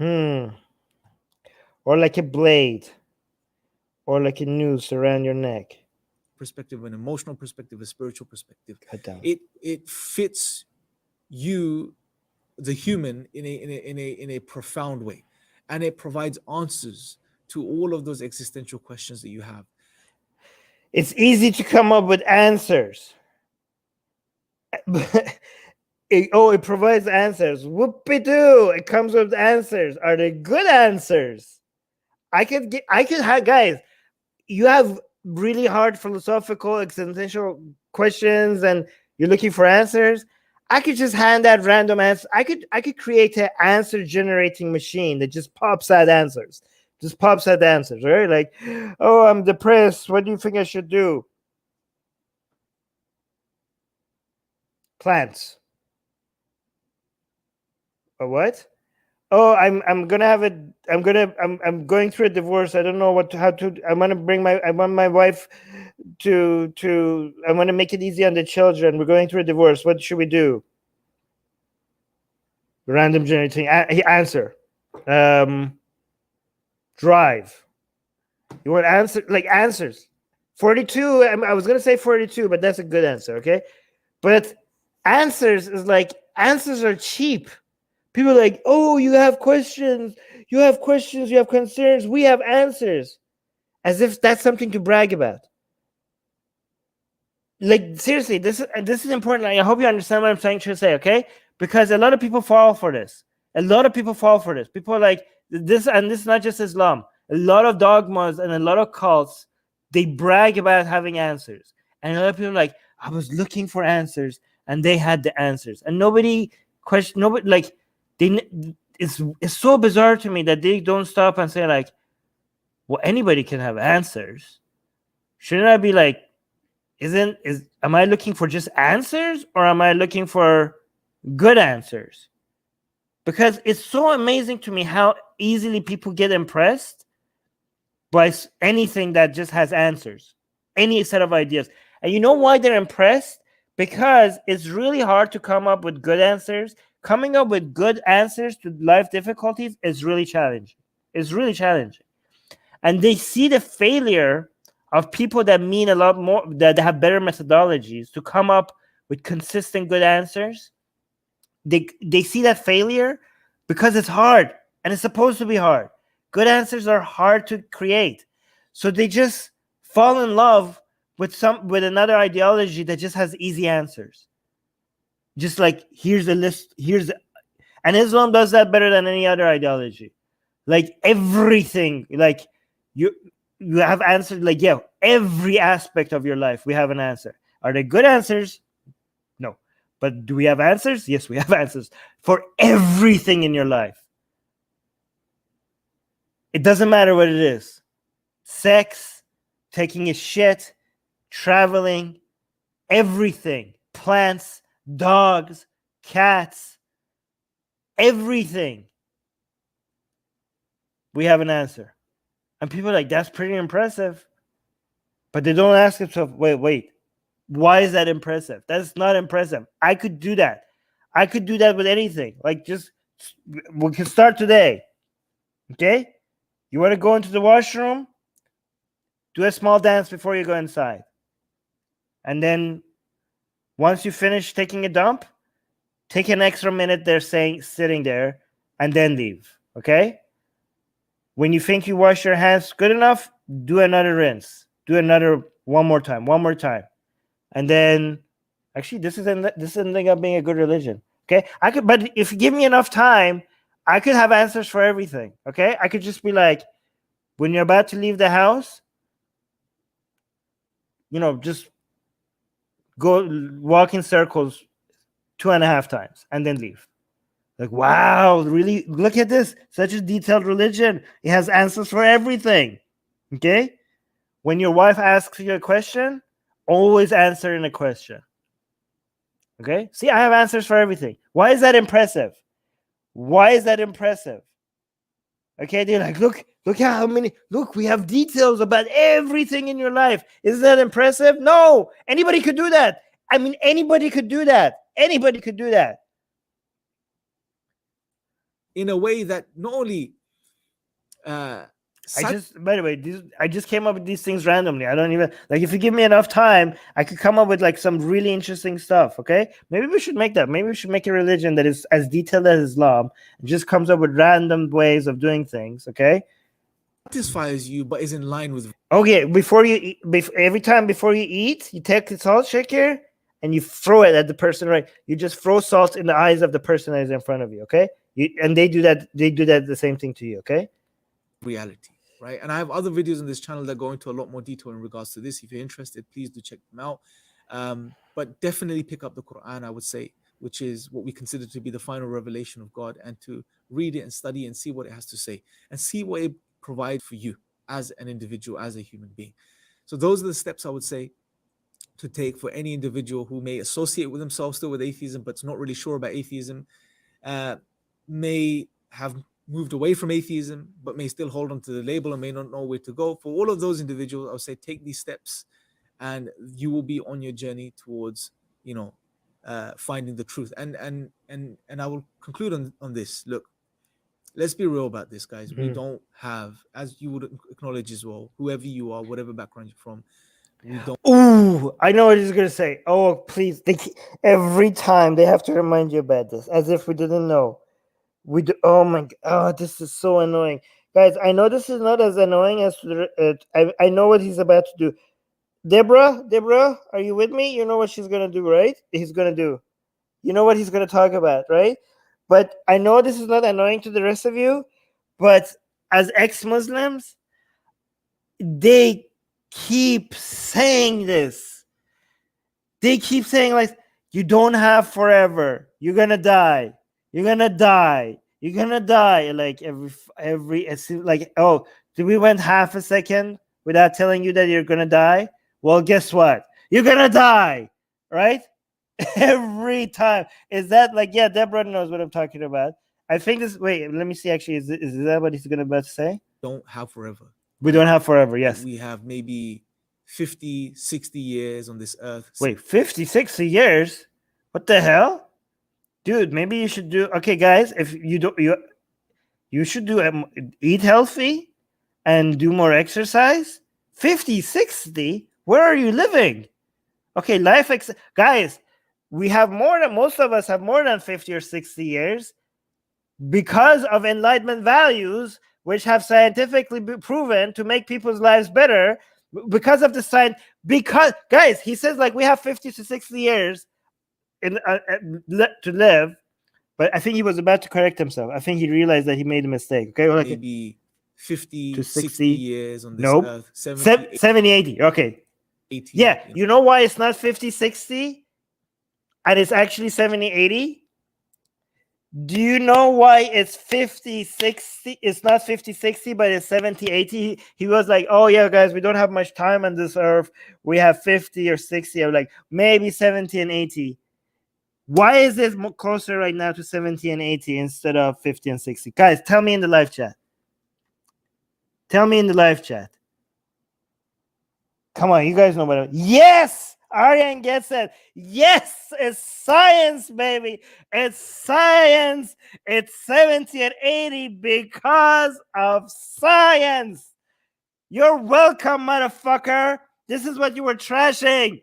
Or like a blade. Or like a noose around your neck. perspective, an emotional perspective, a spiritual perspective. Cut down. It fits you, the human, in a profound way, and it provides answers to all of those existential questions that you have. It's easy to come up with answers. It provides answers. Whoopie-doo! It comes with answers. Are they good answers? I could have, guys, you have really hard philosophical existential questions and you're looking for answers. I could just hand out random answers. I could create an answer generating machine that just pops out answers. Just pops out answers, right? Like, oh, I'm depressed. What do you think I should do? Plants. A what? Oh, I'm going through a divorce. I don't know how to. I want my wife to. I want to make it easy on the children. We're going through a divorce. What should we do? Random generating answer. Drive. You want answers. 42. I was gonna say 42, but that's a good answer. Okay, but answers are cheap. People are like, oh, you have questions, you have concerns, we have answers. As if that's something to brag about. Like, seriously, this is important. I hope you understand what I'm trying to say, okay? Because a lot of people fall for this. People are like, this, and this is not just Islam. A lot of dogmas and a lot of cults, they brag about having answers. And a lot of people are like, I was looking for answers, and they had the answers. And nobody, like, it's so bizarre to me that they don't stop and say, like, well, anybody can have answers. Shouldn't I be like, am I looking for just answers, or am I looking for good answers? Because it's so amazing to me how easily people get impressed by anything that just has answers, any set of ideas. And you know why they're impressed? Because it's really hard to come up with good answers. Coming up with good answers to life difficulties is really challenging. And they see the failure of people that mean a lot more, that have better methodologies to come up with consistent good answers. They see that failure because it's hard, and it's supposed to be hard. Good answers are hard to create. So they just fall in love with another ideology that just has easy answers. Just like, here's a list, and Islam does that better than any other ideology. Like, everything, like, you have answered, like, yeah, every aspect of your life, we have an answer. Are they good answers? No. But do we have answers? Yes, we have answers for everything in your life. It doesn't matter what it is. Sex, taking a shit, traveling, everything. Plants, dogs, cats, everything. We have an answer. And people are like, that's pretty impressive. But they don't ask themselves, wait, why is that impressive? That's not impressive. I could do that. I could do that with anything. Like, we can start today. Okay? You want to go into the washroom? Do a small dance before you go inside. And then once you finish taking a dump, take an extra minute there sitting there, and then leave. Okay? When you think you wash your hands good enough, do another rinse. Do one more time. And then, actually, this isn't of being a good religion. Okay? But if you give me enough time, I could have answers for everything. Okay? I could just be like, when you're about to leave the house, just go walk in circles 2.5 times and then leave. Like, wow, really? Look at this. Such a detailed religion. It has answers for everything. Okay? When your wife asks you a question, always answer in a question. Okay? See, I have answers for everything. Why is that impressive? Okay, they're like, look how many, look, we have details about everything in your life. Isn't that impressive? No, anybody could do that. I mean, anybody could do that. Anybody could do that. In a way that not only by the way, I just came up with these things randomly. I don't even, like, if you give me enough time, I could come up with like some really interesting stuff. Okay, maybe we should make that. Maybe we should make a religion that is as detailed as Islam and just comes up with random ways of doing things. Okay, satisfies you, but is in line with. Okay, before you eat, every time before you eat, you take the salt shaker and you throw it at the person. Right, you just throw salt in the eyes of the person that is in front of you. Okay, and they do that. They do that the same thing to you. Okay, reality. Right, and I have other videos on this channel that go into a lot more detail in regards to this. If you're interested, please do check them out. But definitely pick up the Quran, I would say, which is what we consider to be the final revelation of God, and to read it and study and see what it has to say and see what it provides for you as an individual, as a human being. So those are the steps I would say to take for any individual who may associate with themselves still with atheism, but's not really sure about atheism, may have moved away from atheism, but may still hold on to the label and may not know where to go. For all of those individuals, I would say take these steps and you will be on your journey towards, finding the truth. And I will conclude on this. Look, let's be real about this, guys. We don't have, as you would acknowledge as well, whoever you are, whatever background you're from, we don't. Ooh, I know what he's going to say. Oh, please. Every time they have to remind you about this, as if we didn't know. Oh my God, this is so annoying, guys. I know this is not as annoying as I know what he's about to do. Deborah, are you with me? You know what she's gonna do, right? He's gonna do. You know what he's gonna talk about, right? But I know this is not annoying to the rest of you, but as ex-Muslims, they keep saying this. They keep saying, like, you don't have forever. You're gonna die. You're gonna die. You're gonna die. Like like, oh, did we went half a second without telling you that you're gonna die? Well, guess what? You're gonna die, right? Every time. Is that like, yeah, Deborah knows what I'm talking about. I think this. Wait, let me see. Actually, is that what he's about to say? Don't have forever. We don't have forever. Yes. We have maybe 50, 60 years on this earth. Wait, 50, 60 years? What the hell? Dude, maybe you should do, okay, guys, if you don't, you should do eat healthy and do more exercise. 50, 60? Where are you living? Okay, guys, we have most of us have more than 50 or 60 years because of Enlightenment values, which have scientifically been proven to make people's lives better because of the science. Because, guys, he says, like, we have 50 to 60 years to live, but I think he was about to correct himself. I think he realized that he made a mistake. Okay, like maybe 50 to 60 years on this earth. 70, 80. Okay. 80, yeah, you know why it's not 50, 60 and it's actually 70, 80? Do you know why it's 50, 60? It's not 50, 60, but it's 70, 80. He was like, oh yeah, guys, we don't have much time on this earth. We have 50 or 60. I'm like, maybe 70 and 80. Why is this closer right now to 70 and 80 instead of 50 and 60? Guys, tell me in the live chat. Tell me in the live chat. Come on, you guys know what yes! Aryan gets it. Yes, it's science, baby. It's science. It's 70 and 80 because of science. You're welcome, motherfucker. This is what you were trashing.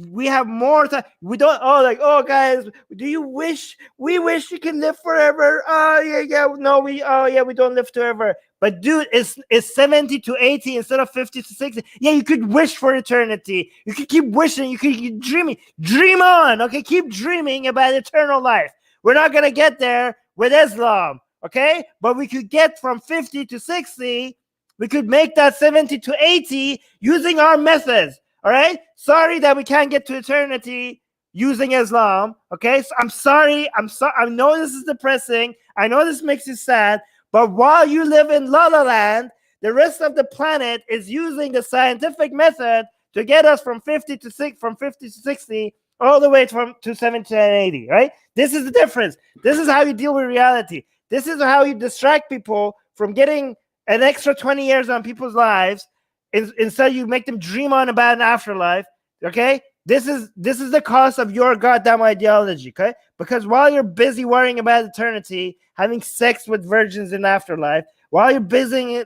We have more time. We don't, oh, guys, do you wish, we wish you can live forever? Oh, yeah, no, we don't live forever. But dude, it's 70 to 80 instead of 50 to 60. Yeah, you could wish for eternity. You could keep wishing. You could keep dreaming. Dream on, okay? Keep dreaming about eternal life. We're not going to get there with Islam, okay? But we could get from 50 to 60. We could make that 70 to 80 using our methods. All right. Sorry that we can't get to eternity using Islam. Okay. So I'm sorry. I know this is depressing. I know this makes you sad. But while you live in La La Land, the rest of the planet is using the scientific method to get us from 50 to 60, all the way to 70 and 80. Right. This is the difference. This is how you deal with reality. This is how you distract people from getting an extra 20 years on people's lives. Instead, you make them dream on about an afterlife. Okay, this is the cost of your goddamn ideology. Okay, because while you're busy worrying about eternity, having sex with virgins in afterlife, while you're busy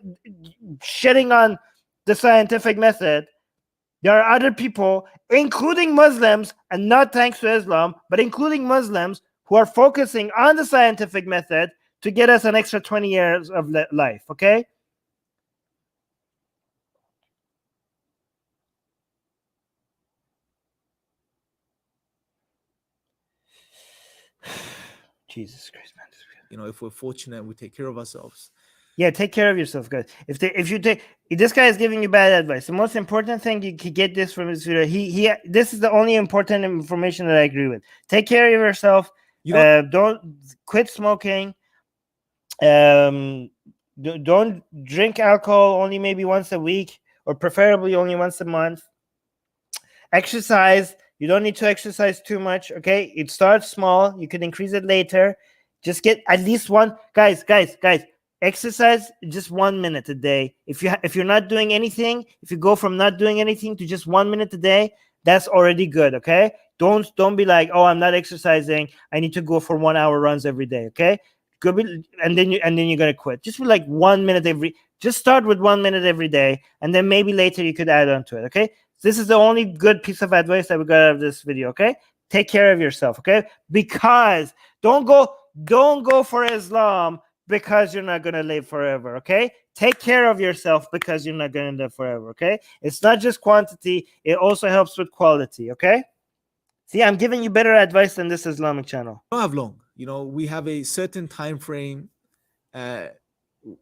shitting on the scientific method, there are other people, including Muslims, and not thanks to Islam, but including Muslims, who are focusing on the scientific method to get us an extra 20 years of life. Okay. Jesus Christ, man. You know, if we're fortunate, we take care of ourselves. Yeah, take care of yourself, guys. If this guy is giving you bad advice, the most important thing you can get this from this video. This is the only important information that I agree with. Take care of yourself. Don't quit smoking. Don't drink alcohol only maybe once a week, or preferably only once a month. Exercise. You don't need to exercise too much. Okay, it starts small. You can increase it later. Just get at least one. Guys. Exercise just 1 minute a day. If you're not doing anything, if you go from not doing anything to just 1 minute a day, that's already good. Okay, don't be like, oh, I'm not exercising, I need to go for 1 hour runs every day. Okay, and then you're gonna quit. Just be like 1 minute just start with 1 minute every day, and then maybe later you could add on to it. Okay, this is the only good piece of advice that we got out of this video. Okay, take care of yourself. Okay, because don't go for Islam because you're not going to live forever. Okay, take care of yourself because you're not going to live forever. Okay, it's not just quantity, it also helps with quality. Okay, see, I'm giving you better advice than this Islamic channel. We don't have long. You know, we have a certain time frame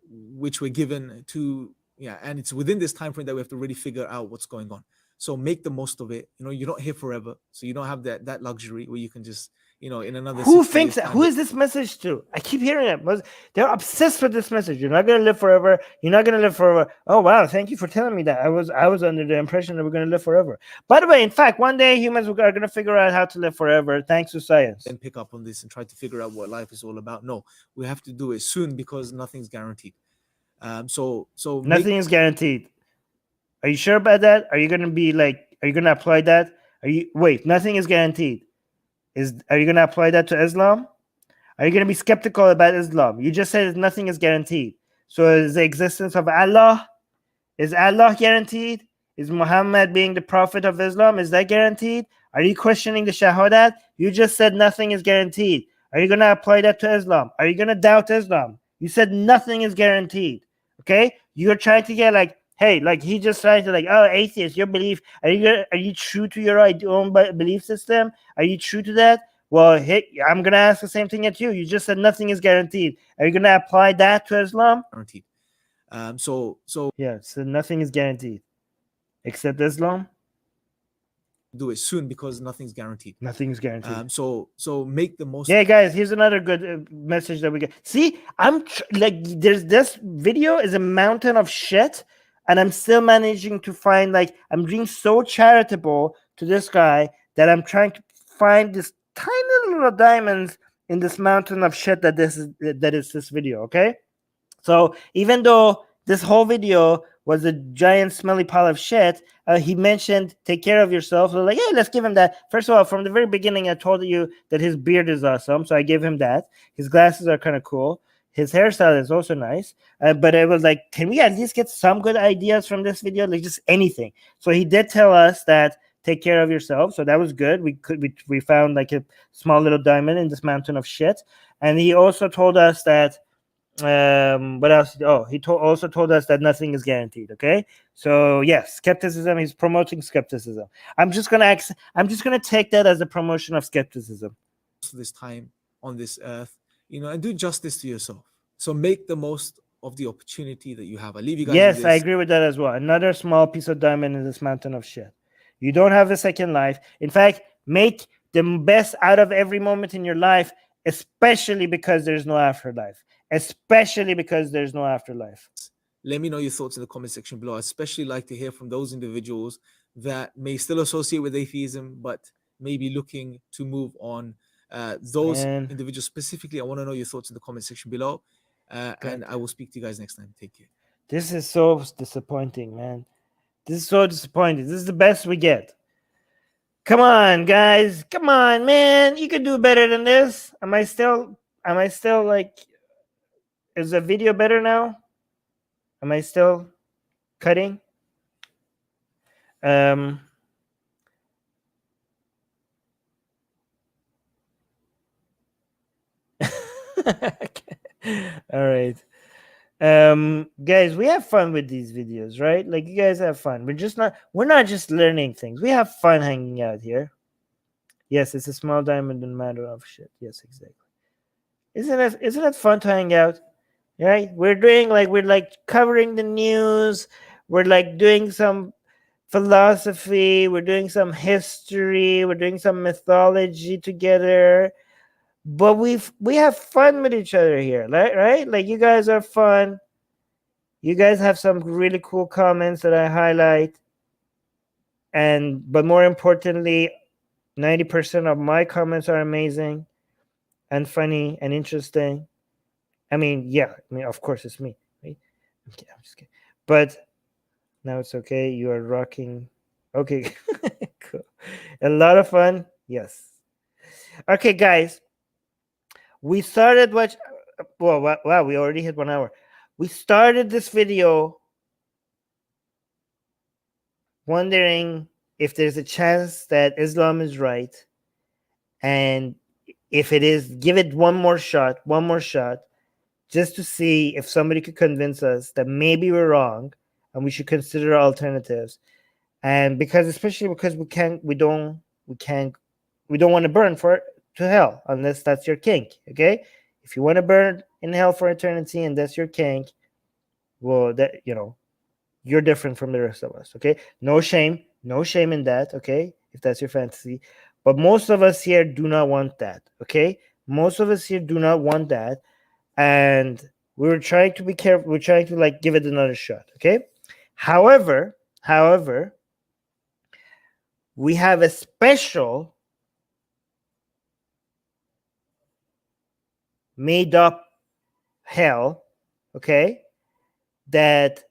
which we're given to, and it's within this time frame that we have to really figure out what's going on. So make the most of it. You know, you're not here forever, so you don't have that luxury where you can just, in another. Who thinks that? Who is this message to? I keep hearing it. They're obsessed with this message. You're not gonna live forever. You're not gonna live forever. Oh wow, thank you for telling me that. I was under the impression that we're gonna live forever. By the way, in fact, one day humans are gonna figure out how to live forever thanks to science. And pick up on this and try to figure out what life is all about. No, we have to do it soon because nothing's guaranteed. So nothing is guaranteed. Are you sure about that? Are you gonna be like? Are you gonna apply that? Wait? Nothing is guaranteed. Are you going to apply that to Islam? Are you going to be skeptical about Islam? You just said nothing is guaranteed. So is the existence of Allah? Is Allah guaranteed? Is Muhammad being the prophet of Islam? Is that guaranteed? Are you questioning the Shahadat? You just said nothing is guaranteed. Are you going to apply that to Islam? Are you going to doubt Islam? You said nothing is guaranteed. Okay? You're trying to get like, hey, like he just trying to like, oh, atheist, your belief, are you true to your own belief system? Are you true to that? Well, hey, I'm gonna ask the same thing at you. You just said nothing is guaranteed. Are you gonna apply that to Islam? Guaranteed. So nothing is guaranteed, except Islam. Do it soon because nothing's guaranteed. Nothing's guaranteed. So make the most. Yeah, guys, here's another good message that we get. See, there's this video is a mountain of shit. And I'm still managing to find, like, I'm being so charitable to this guy that I'm trying to find this tiny little diamonds in this mountain of shit that is this video. Okay, so even though this whole video was a giant smelly pile of shit, he mentioned take care of yourself. So like, hey, let's give him that. First of all, from the very beginning, I told you that his beard is awesome, so I gave him that. His glasses are kind of cool. His hairstyle is also nice, but I was like, can we at least get some good ideas from this video? Like just anything. So he did tell us that take care of yourself. So that was good. We found like a small little diamond in this mountain of shit. And he also told us that, what else? Oh, he also told us that nothing is guaranteed. Okay. So yes, skepticism, he's promoting skepticism. I'm just going to take that as a promotion of skepticism. This time on this earth, and do justice to yourself. So make the most of the opportunity that you have. I leave you guys. Yes, I agree with that as well. Another small piece of diamond in this mountain of shit. You don't have a second life. In fact, make the best out of every moment in your life, especially because there's no afterlife. Especially because there's no afterlife. Let me know your thoughts in the comment section below. I especially like to hear from those individuals that may still associate with atheism, but may be looking to move on. Those individuals specifically, I want to know your thoughts in the comment section below. And I will speak to you guys next time. Take care. This is so disappointing, man. This is so disappointing. This is the best we get. Come on, guys. Come on, man. You can do better than this. Am I still like, is the video better now? Am I still cutting? All right. Guys, we have fun with these videos, right? Like, you guys have fun. We're not just learning things. We have fun hanging out here. Yes, it's a small diamond in matter of shit. Yes, exactly. Isn't it fun to hang out? Right? We're covering the news. We're like doing some philosophy. We're doing some history. We're doing some mythology together. But we have fun with each other here, right? Like, you guys are fun. You guys have some really cool comments that I highlight. But more importantly, 90% of my comments are amazing and funny and interesting. I mean, of course it's me, right? Okay, I'm just kidding. But now it's okay. You are rocking. Okay, cool. A lot of fun. Yes. Okay, guys. We started wow, we already hit 1 hour. We started this video wondering if there's a chance that Islam is right. And if it is, give it one more shot, just to see if somebody could convince us that maybe we're wrong and we should consider alternatives. And especially because we don't want to burn to hell unless that's your kink. Okay, if you want to burn in hell for eternity and that's your kink, well, that you're different from the rest of us. Okay, no shame in that. Okay, if that's your fantasy, but most of us here do not want that. Okay, most of us here do not want that, and we're trying to be careful. We're trying to give it another shot. Okay, however, we have a special made up hell, okay, that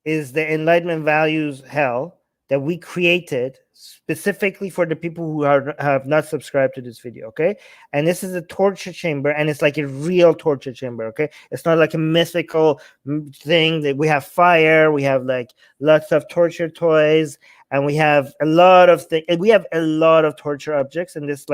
is the Enlightenment Values hell that we created specifically for the people who have not subscribed to this video, okay? And this is a torture chamber, and it's like a real torture chamber, okay? It's not like a mythical thing that we have fire, we have like lots of torture toys, and we have a lot of things. We have a lot of torture objects in this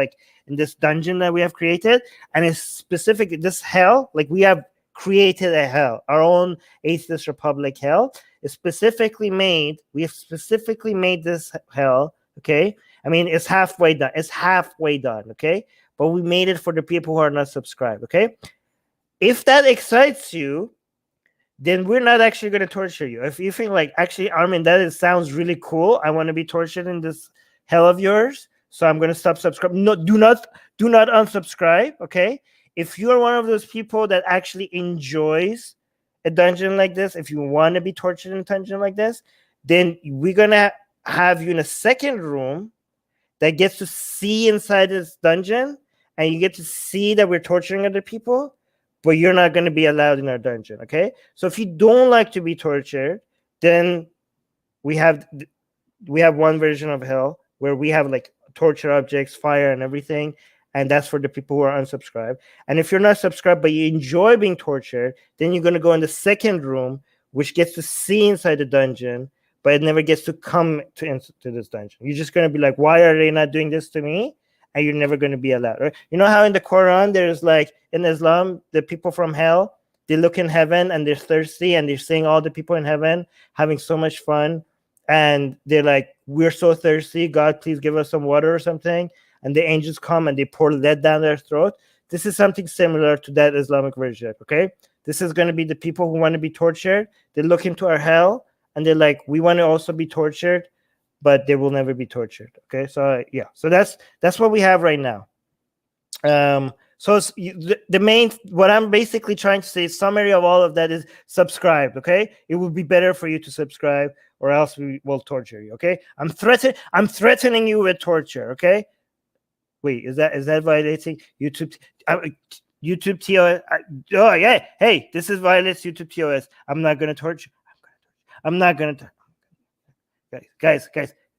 dungeon that we have created, and it's specific. This hell, we have created a hell, our own Atheist Republic hell. Is specifically made. We have specifically made this hell. Okay, I mean it's halfway done. Okay, but we made it for the people who are not subscribed. Okay, if that excites you, then we're not actually going to torture you. If you think actually, Armin, sounds really cool, I want to be tortured in this hell of yours, so I'm going to stop subscribing. No, do not unsubscribe. Okay, if you're one of those people that actually enjoys a dungeon like this, if you want to be tortured in a dungeon like this, then we're going to have you in a second room that gets to see inside this dungeon, and you get to see that we're torturing other people, but you're not going to be allowed in our dungeon. Okay, so if you don't like to be tortured, then we have one version of hell where we have torture objects, fire, and everything, and that's for the people who are unsubscribed. And if you're not subscribed but you enjoy being tortured, then you're going to go in the second room, which gets to see inside the dungeon, but it never gets to come to this dungeon. You're just going to be like, why are they not doing this to me? And you're never going to be allowed. Right? You know how in the Quran, there's in Islam, the people from hell, they look in heaven and they're thirsty and they're seeing all the people in heaven having so much fun. And they're like, we're so thirsty. God, please give us some water or something. And the angels come and they pour lead down their throat. This is something similar to that Islamic version, okay? This is going to be the people who want to be tortured. They look into our hell and they're like, we want to also be tortured, but they will never be tortured, okay? So yeah, so that's what we have right now. So the main, what I'm basically trying to say, summary of all of that is subscribe, okay? It would be better for you to subscribe, or else we will torture you, okay? I'm threatening you with torture, okay? Wait, is that violating YouTube? YouTube TOS. Oh yeah, hey, this is violates YouTube TOS. I'm not gonna torture. I'm not gonna. Guys.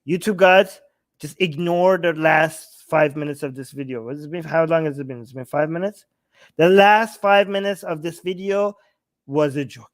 YouTube gods, just ignore the last 5 minutes of this video. What has it been? How long has it been? It's been 5 minutes. The last 5 minutes of this video was a joke.